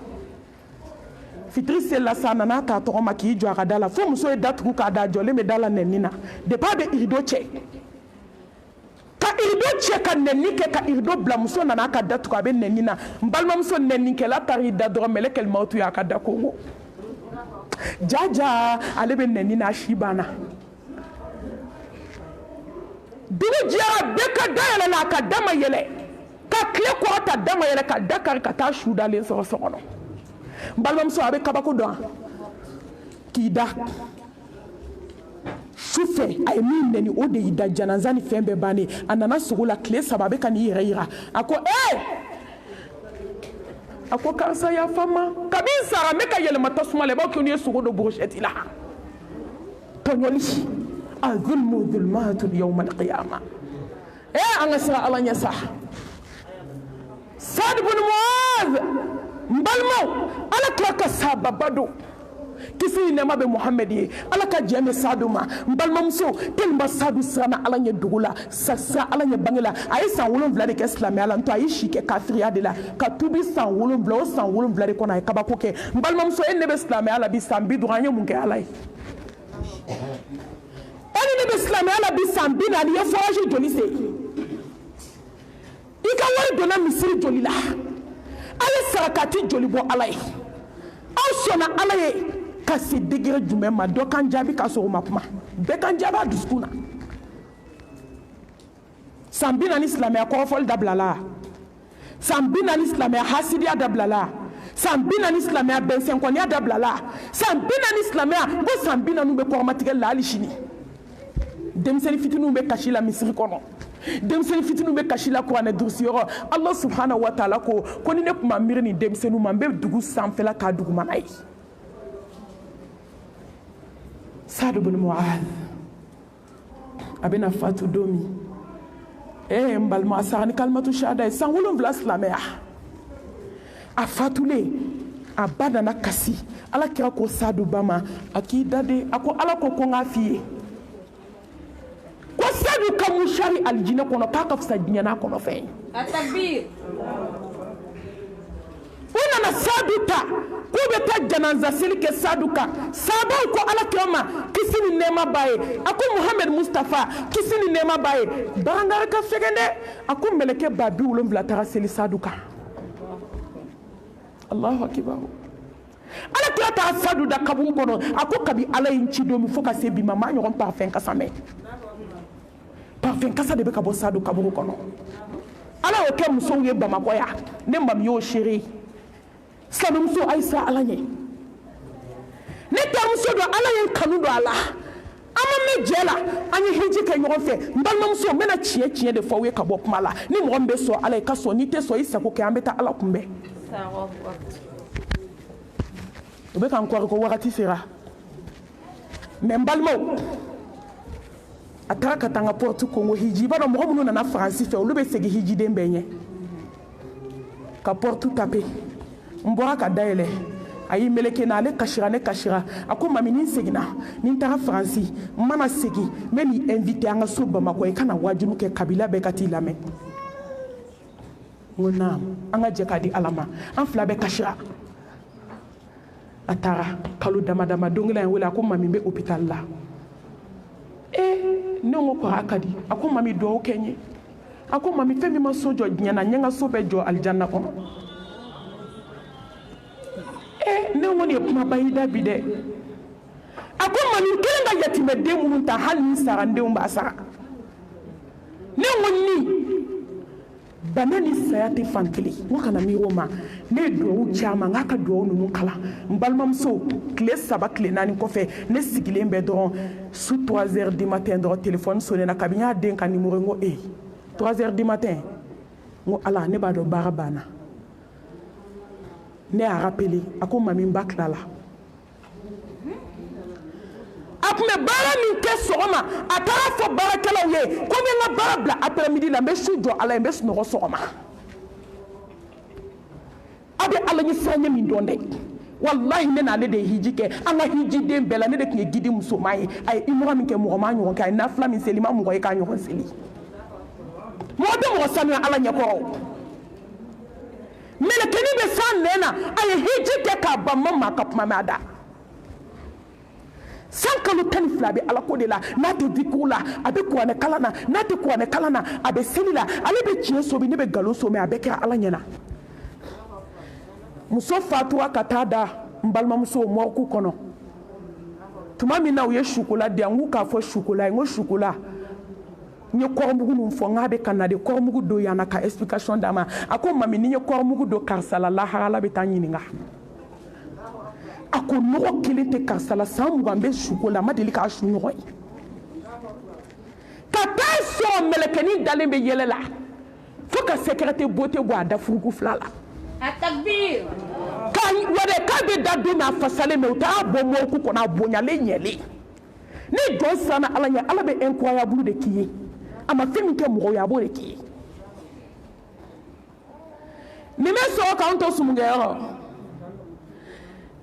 fitiri selila sa a nana ta tɔgɔ ma k'i jɔ a ka da la fo muso ye datugu k'a da jɔlen bɛ da la nɛni na depuis a bɛ irido cɛ ka irido cɛ ka nɛni kɛ ka irido bila muso nana a ka datugu a bɛ nɛni na n balimamuso nɛnikɛla taara i da dɔrɔn mɛlɛkɛl mawutu y'a ka da kongo jaja ale bɛ nɛni na a si banna dugu jɛra bɛɛ ka da yɛlɛ la a ka da ma yɛlɛ ka tile kɔrɔta da ma yɛlɛ ka da kari ka taa su dalen sɔrɔ so kɔnɔ n balimamuso a bɛ kabako dɔn k'i da su fɛ a ye min nɛni o de y'i da janaza ni fɛn bɛɛ bannen a nana sogo la tile 3 a bɛ ka n'i yɛrɛ yira a ko a ko karisa yafa n ma kabi n sara n bɛ ka yɛlɛma tasuma la i b'a kɛ n'i ye sogo dɔ burushɛti la tɔɲɔli azulmu zulmatun yawma alqiyama an ka sira ala ɲɛ sa Saad ibn Muaz n balimaw ala tila ka sababa don kisi ni nɛɛma bɛ Muhamɛdi ye ala ka jɛn bɛ Saadu ma n balimamuso tellement Saadu siranna ala ɲɛ dugu la siran ala ɲɛ bange la a ye san 7 de kɛ silamɛya la n to a ye si kɛ kafiriya de la ka tubi san 7 o san 7 de kɔnɔ a ye kabako kɛ n balimamuso e ne bɛ silamɛya la bi san 50 an ye mun kɛ ala ye e ni ne bɛ silamɛya la bi san 40 ye voyage joli se i ka wari donna misiri joli la a ye sarakati joli bɔ ala ye aw sɔnna ala ye ka se degré jumɛn ma dɔ kan jaabi ka sɔrɔ o ma kuma bɛɛ kan jaabi a dusukun na san 40 silamɛya kɔrɔfɔli dabila la san 40 silamɛya hasidiya dabila la san 40 silamɛya bɛnsɛnkɔniya dabila la san 40 silamɛya ko san 40 bɛ kɔrɔmatigɛli la hali sini denmisɛnnin fitininw bɛ kasi la misiri kɔnɔ denmisɛnnin fitininw bɛ kasi la kuranɛ durusiyɔrɔ ala subhanahu wa taala ko ni ne tun ma miiri nin denmisɛnninw ma n bɛ dugu sanfɛla k'a dugumana ye Saad ibn Muaz a bɛna fatu don min n balima a sara ni kalimatu shahada ye san 7 silamɛya a fatulen a ba nana kasi ala kira ko Saadu ba ma a k'i da de a ko ala ko n k'a f'i ye ko Saadu ka musari alijinɛ kɔnɔ k'a ka fisa diɲɛ n'a kɔnɔ fɛn ye التكبير o nana Sadu ta k'u bɛ taa janaza seli kɛ Sadu kan sahabaw ko Alakira ma kisi ni nɛɛma b'a ye a ko Muhamɛd Mustafa kisi ni nɛɛma b'a ye bagangari ka fɛgɛn dɛ a ko mɛlɛkɛ 70 taara seli Sadu kan Allahu akibar Alakira taara Sadu da kaburu kɔnɔ a ko kabi Ala ye n ci don min fo ka se bi ma maa ɲɔgɔn parfum kasa mɛn parfum kasa de bɛ ka bɔ Sadu kaburu kɔnɔ Ala y'o kɛ musow ye Bamakɔ yan ne mami y'o chéri sinamuso Ayisa Ala ɲɛ ne terimuso don Ala ye n kanu don a la an ma mɛn jɛ la an ye hiji kɛ ɲɔgɔn fɛ n balimamuso n bɛna tiɲɛ de fɔ aw ye ka bɔ kuma la ni mɔgɔ min bɛ sɔn Ala ye ka sɔn n'i tɛ sɔn i sago kɛ an bɛ taa Ala kunbɛn o bɛ k'an kɔrɔ ko wagati sera mais n balimaw a taara ka taa n ka porte Congo hiji i b'a dɔn mɔgɔ minnu nana Faransi fɛ olu bɛ segin hijiden bɛɛ ɲɛ ka porte taper n bɔra ka dayɛlɛ a y'i meleke na ale kasira ne kasira a ko mami ni n seginna ni n taara Faransi n mana segin n bɛ n'i invité an ka so Bamakɔ i kana wajulu kɛ kabila bɛɛ ka t'i lamɛn n ko naam an ka jɛ k'a di Ala ma an fila bɛɛ kasira a taara kalo dama dama don kelen a ye wele a ko mami n bɛ hôpital la ne ko ko a ka di a ko mami dugawu kɛ n ye a ko mami fɛn min ma so jɔ diɲɛ na n ye n ka so bɛɛ jɔ alijanna kɔnɔ ne ko nin ye kumaba y'i da bi dɛ a ko mami kelen ka yatimɛden minnu ta hali ni sara n denw b'a sara ne ko ni bana ni saya tɛ fan kelen n ko kana miiri o ma ne ye dugawu caman n k'a ka dugawu ninnu kala n balimamuso tile 3 tile 4 kɔfɛ ne sigilen bɛ dɔrɔn su 3 heures du matin dɔrɔn téléphone sonné na kabini n y'a den ka numéro n ko 3 heures du matin n ko Ala ne b'a dɔn baara banna ne y'a rappelé a ko mami n ba tila la a tun bɛ baara min kɛ sɔgɔma a taara fɔ baarakɛlaw ye ko n bɛ n ka baara bila après midi la n bɛ su jɔ Ala ye n bɛ sunɔgɔ sɔgɔma a bɛ Ala ɲɛ siranɲɛ min dɔn dɛ wallahi ne n'ale de ye hiji kɛ an ka hijiden bɛɛ la ne de tun ye gidi musoman ye a ye umra min kɛ mɔgɔ ma ɲɔgɔn kɛ a ye nafila min seli ma mɔgɔ ye k'a ɲɔgɔn seli mɔgɔ tɛ mɔgɔ sanuya Ala ɲɛkɔrɔ mɛlɛkɛnin bɛ san nɛn na a ye hiji kɛ k'a ban ma maa ka kuma mɛn a da san kalo 12 bɛ Ala ko de la n'a tɛ dikuru la a bɛ kuranɛ kalan na n'a tɛ kuranɛ kalan na a bɛ seli la ale bɛ tiɲɛ sobi ne bɛ nkalon so mɛ a bɛɛ kɛra Ala ɲɛna muso fatura ka taa da n balimamuso mɔriku kɔnɔ tuma min na u ye sukola di yan n k'u k'a fɔ sukola ye n ko sukola n ye kɔrɔmugu min fɔ n k'a bɛ ka na de kɔrɔmugu don yan na ka explication d'a ma a ko mami ni n ye kɔrɔmugu don karisa la laharala bɛ taa ɲininka a ko nɔgɔ kelen tɛ karisa la san 20 bɛ suko la a ma deli k'a su ɲɔgɔn ye ka taa sɔrɔ mɛlɛkɛnin dalen bɛ yɛlɛ la fo ka secrétaire beauté bɔ a da furugu 2 la a takbir wɛrɛ k'a bɛ da don min a fasalen mɛ u t'a bɔ mɔriku kɔnɔ a bonyalen ɲɛlen ni jɔn siranna Ala ɲɛ Ala bɛ incroyable de k'i ye a ma fɛn min kɛ mɔgɔw ye a b'o de k'i ye nin bɛ sɔrɔ k'anw to sumunkɛyɔrɔ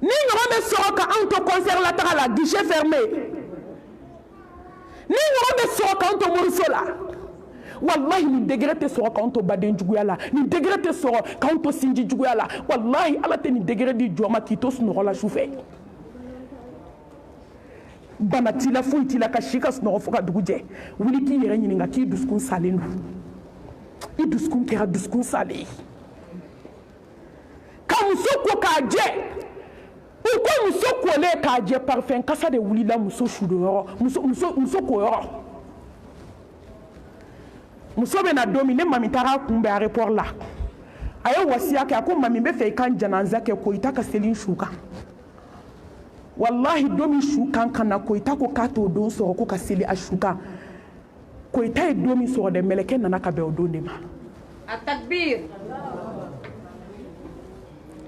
ni ɲɔgɔn bɛ sɔrɔ k'anw to concert la taga la guichet fermé ni ɲɔgɔn bɛ sɔrɔ k'anw to moriso la wallahi nin degré tɛ sɔrɔ k'anw to baden juguya la nin degré tɛ sɔrɔ k'anw to sinji juguya la wallahi Ala tɛ nin degré di jɔn ma k'i to sunɔgɔ la sufɛ bana t'i la foyi t'i la ka si ka sunɔgɔ fo ka dugu jɛ wuli k'i yɛrɛ ɲininka k'i dusukun salen don i dusukun kɛra dusukun salen ye ka muso ko k'a jɛ u ko muso kolen k'a jɛ parfum kasa de wulila muso sudoyɔrɔ muso koyɔrɔ muso bɛ na don min ne mami taara a kunbɛn aéroport la a ye wasiya kɛ a ko mami n bɛ fɛ i ka n janaza kɛ Koyita ka seli n su kan wallahi don min su kan ka na Koyita ko k'a t'o don sɔrɔ ko ka seli a su kan Koyita ye don min sɔrɔ dɛ mɛlɛkɛ nana ka bɛn o don de ma a takbir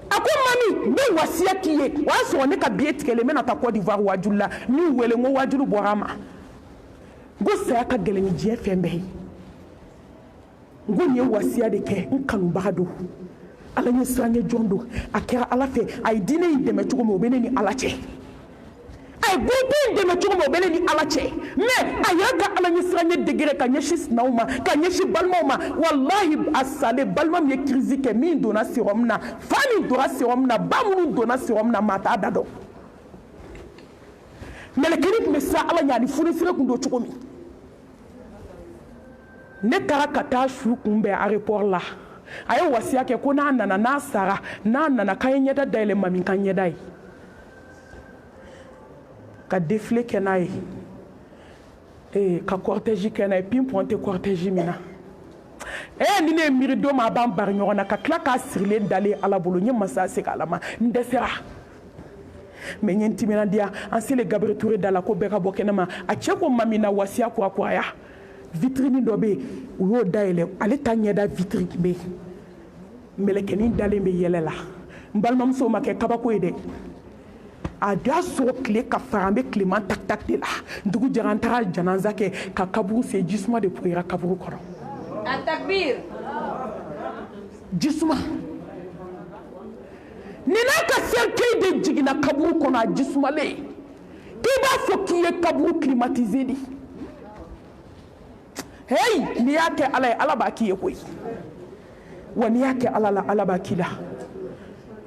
a ko mami n bɛ wasiya k'i ye o y'a sɔrɔ ne ka billet tigɛlen n bɛna taa Côte d'Ivoire wajulu la n y'u wele n ko wajulu bɔra a ma n ko saya ka gɛlɛn ni diɲɛ fɛn bɛɛ ye n ko nin ye wasiya de kɛ n kanubaga don Ala ɲɛ siranɲɛ jɔn don a kɛra Ala fɛ a ye diinɛ in dɛmɛ cogo min o bɛ ne ni Ala cɛ a ay goto de me chugo bele ni alache me ayaga ala ni sranye degere ka nyeshi nauma ka nyeshi balmoma wallahi asale balmam ye krizi ke min dona siromna fami dora siromna bamunu dona siromna mata dado melekeni me sa ala nyani funi sire kundo chugo mi ne tara kata shu kumbe aéroport la ayo wasiya ke ko na nana na sara na nana kanye da dele mami kanye dai ka défilé kenaye ka cortège kenaye pinpointe cortège mina ni ne miri do ma ban bar ñona ka kla ka sirle dalé ala bolo ñe massa se kalama ndesera mais ñenti mina dia en sele Gabriel Touré dala ko be ka bokenama a cheko mamina wasiya ko akwaya vitrine do be wo daile ale tanye da vitrine be melekeni dalé be yelela mbalmam so make kabako ide a da so clé ka farambe Clément tak de la ndugu jarantara janaza ke ka kaburu se jisma de pourira kaburu koro At-takbir jisma nina ka cercueil de jigina kaburu kono jisma le ki ba fo ki ye kaburu climatisé di hey ni yake ala ba ki ye koy wani yake ala ba kila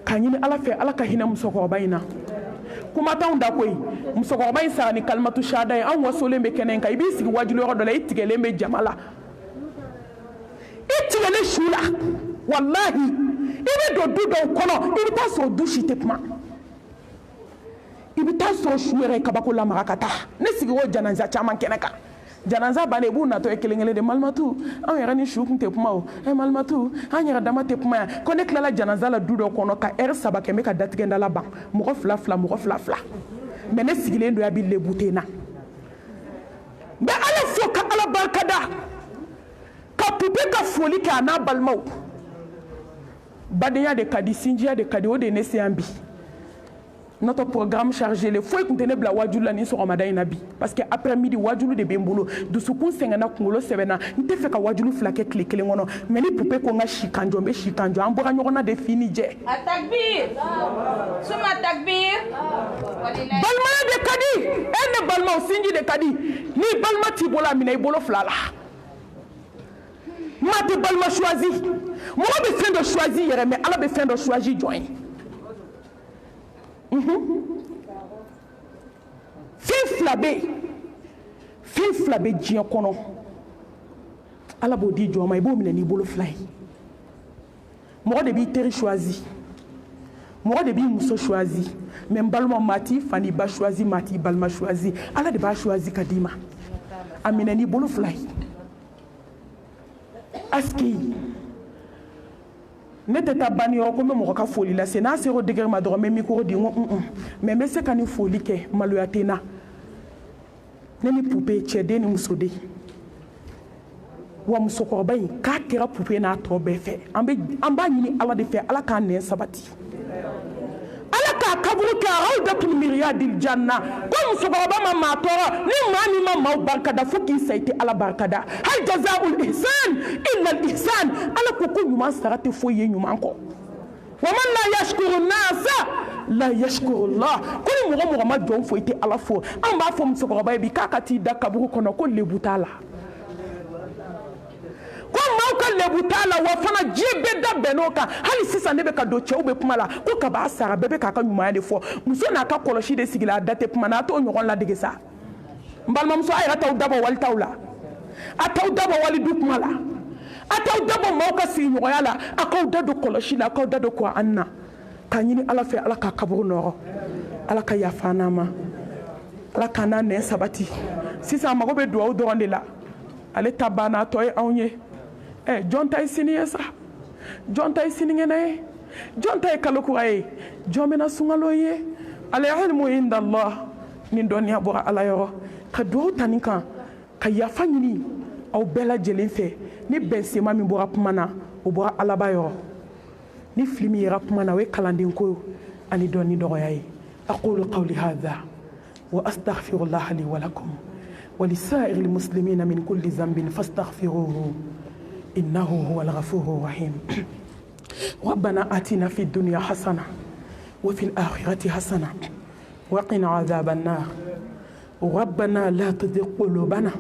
kanyini ala fe ala ka hina musoko bayina kuma taw da koy musoko bay sa ni kalmatu shada an wasole me kenen kay bi sigi wajulo ro dola itigele me jamala itigele shula wallahi ibe do do kono ibe ta so dushi tepma ibe ta so shuere kabako la marakata ne sigi wo jananza chaman keneka jananza bale bu na to ekelengele de malmatu an yara ni shukun tepma o malmatu an yara dama tepma ko ne kala jananza la dudo kono ka saba ke me ka datigenda la ban mo fla mais ne sigile ndo ya bille butena be ala fo ka ala barkada ka pupe ka foli ka na balmaw badenya de kadi sinjia de kadi o de ne ambi notre programme chargé les fois contenait bla wajulu la ni so ramadan nabi parce que après midi wajulu de bembolo du sukun sengana kungolo sebena nte fe ka wajulu flake klikele ngono mais ni poupée ko nga shikanjo be shikanjo ambora nyona de fini je at-takbir suma takbir balma de kadi ene balma sinji de kadi ni balma tibola mina ibolo flala mate balma choisi moi be fin de choisir mais ala be fin de choisir join fin flabe diɲɛ kɔnɔ ala b'o di jɔn ma i b'o minɛ n'i bolo fila ye mɔgɔ de b'i teri choisi mɔgɔ de b'i muso choisi mais n balima maa t'i fa n'i ba choisi maa t'i balima choisi ala de b'a choisi ka d'i ma a minɛ n'i bolo fila ye aski ne tɛ taa banni yɔrɔ ko n bɛ mɔgɔ ka foli lase n'a sera o degré ma dɔrɔn n bɛ micro di n ko mais n bɛ se ka nin foli kɛ maloya tɛ n na ne ni poupée cɛden ni musoden wa musokɔrɔba in k'a kɛra poupée n'a tɔ bɛɛ fɛ an b'a ɲini ala de fɛ ala k'a nɛn sabati ala k'a kaburu kɛ rawdatul miryadil janna ko musokɔrɔba ma maa tɔɔrɔ ni maa min ma maaw barikada fo k'i sa i tɛ ala barikada hal jazaa'ul ihsan illa al ihsan ala ko ɲuman sara tɛ foyi ye ɲuman kɔ wa man la yashkuru nasa la yashkuru Allah ko ni mɔgɔ ma jɔn foyi tɛ ala fo an b'a fɔ musokɔrɔba ye bi k'a ka t'i da kaburu kɔnɔ ko lebu t'a la ko maaw ka lebu t'a la wa fana diɲɛ bɛɛ da bɛnn'o kan hali sisan ne bɛ ka don cɛw bɛ kuma la ko kaba sara bɛɛ bɛ k'a ka ɲumanya de fɔ muso n'a ka kɔlɔsi de sigila a da tɛ kuma na a t'o ɲɔgɔn ladege sa n balimamuso a yɛrɛ t'aw dabɔ wali t'aw la a t'aw dabɔ wali du kuma la a t'aw dabɔ maaw ka sigiɲɔgɔnya la a k'aw da don kɔlɔsi la a k'aw da don Kuran na k'a ɲini ala fɛ ala ka kaburu nɔgɔ ala ka yafa an ma ala k'an n'a nɛn sabati sisan a mago bɛ dugawu dɔrɔn de la ale ta banna a tɔ ye anw ye jɔn ta ye sini ye sa jɔn ta ye sinikɛnɛ ye jɔn ta ye kalo kura ye jɔn bɛna sunkalo ye al-ilmu inda Allah nin dɔnniya bɔra ala yɔrɔ ka dugawu ta nin kan ka yafa ɲini aw bɛɛ lajɛlen fɛ ni bɛnsema min bɔra kuma na o bɔra alaba yɔrɔ ni fili min yera kuma na o ye kalanden ko ani dɔnni dɔgɔya ye aqulu qawli hadha wa astaghfirullah li wa lakum wa lisa'iril muslimina min kulli dhanbin fastaghfiruhu إنه هو الغفور الرحيم ربنا آتنا في الدنيا حسنة وفي الآخرة حسنة وقنا عذاب النار. ربنا لا تزغ قلوبنا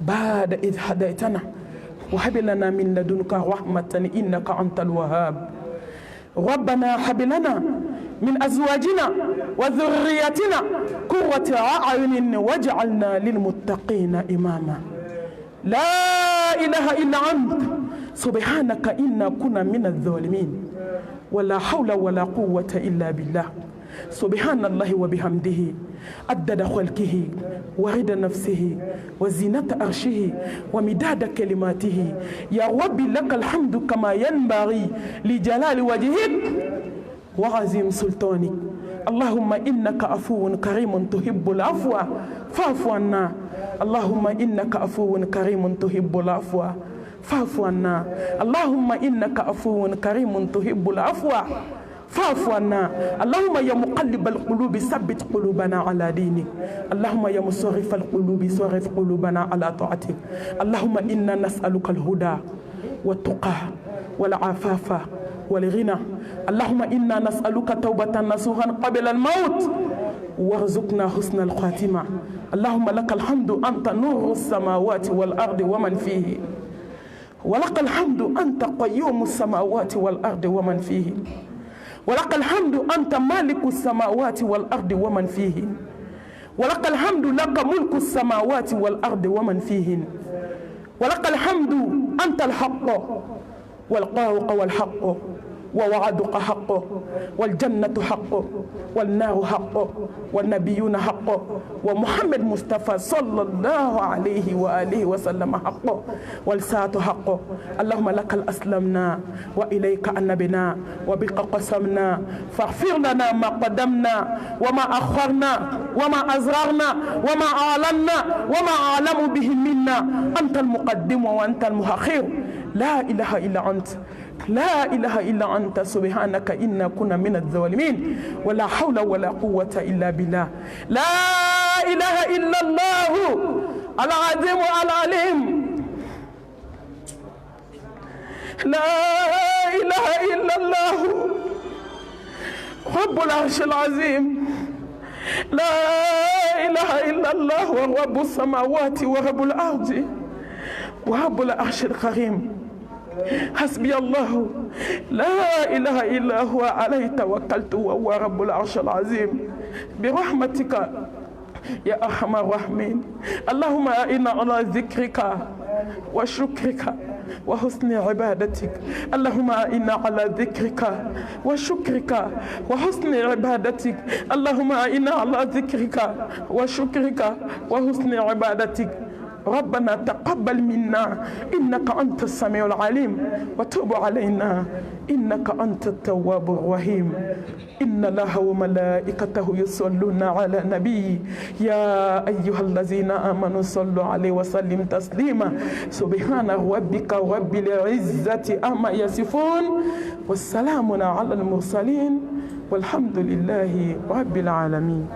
بعد إذ هديتنا وهب لنا من لدنك رحمة إنك أنت الوهاب. ربنا هب لنا من أزواجنا وذريتنا قرة أعين واجعلنا للمتقين إماما. لا إله إلا أنت سبحانك إنا كنا من الظالمين. ولا حول ولا قوة إلا بالله. سبحان الله وبحمده عدد خلقه ورضا نفسه وزينة عرشه ومداد كلماته. يا ربي لك الحمد كما ينبغي لجلال وجهك وعظيم سلطانك. اللهم إنك عفو كريم تحب العفو فاعف عنا. اللهم إنك عفو كريم تحب العفو فاعف عنا. اللهم إنك عفو كريم تحب العفو فاعف عنا. اللهم يا مقلب القلوب ثبت قلوبنا على دينك. اللهم يا مصرف القلوب صرف قلوبنا على طاعتك. اللهم إنا نسألك الهدى والتقى والعفاف والغنى. اللهم إنا نسألك توبة نصوحا قبل الموت وارزقنا حسن الخاتمة. اللهم لك الحمد أنت نور السماوات والأرض ومن فيه، ولك الحمد أنت قيوم السماوات والأرض ومن فيه، ولك الحمد أنت مالك السماوات والأرض ومن فيه، ولك الحمد لك ملك السماوات والأرض ومن فيهن، ولك الحمد أنت الحق والقاهق والحق ووعدك حق والجنة حق والنار حق والنبيون حق ومحمد مصطفى صلى الله عليه وآله وسلم حق والساعة حق. اللهم لك الأسلمنا وإليك أنبنا وبك قسمنا فاغفر لنا ما قدمنا وما أخرنا وما أزررنا وما أعلنا وما أعلم به منا. أنت المقدم وأنت المؤخر. لا إله إلا أنت، لا إله إلا أنت سبحانك إنا كنا من الظالمين. ولا حول ولا قوة إلا بالله. لا إله إلا الله العظيم العليم. لا إله إلا الله رب العرش العظيم. لا إله إلا الله رب السماوات ورب الأرض ورب العرش الكريم. حسبي الله لا إله إلا هو عليه توكلت وهو رب العرش العظيم. برحمتك يا أرحم الراحمين. اللهم إنا على ذكرك وشكرك وحسن عبادتك. اللهم إنا على ذكرك وشكرك وحسن عبادتك. اللهم إنا على ذكرك وشكرك وحسن عبادتك. ربنا تقبل منا إنك أنت السميع العليم وتوب علينا إنك أنت التواب الرحيم. إن الله وملائكته يصلون على النبي يا أيها الذين آمنوا صلوا عليه وسلم تسليما. سبحان ربك رب العزة أما يصفون والسلام على المرسلين والحمد لله رب العالمين.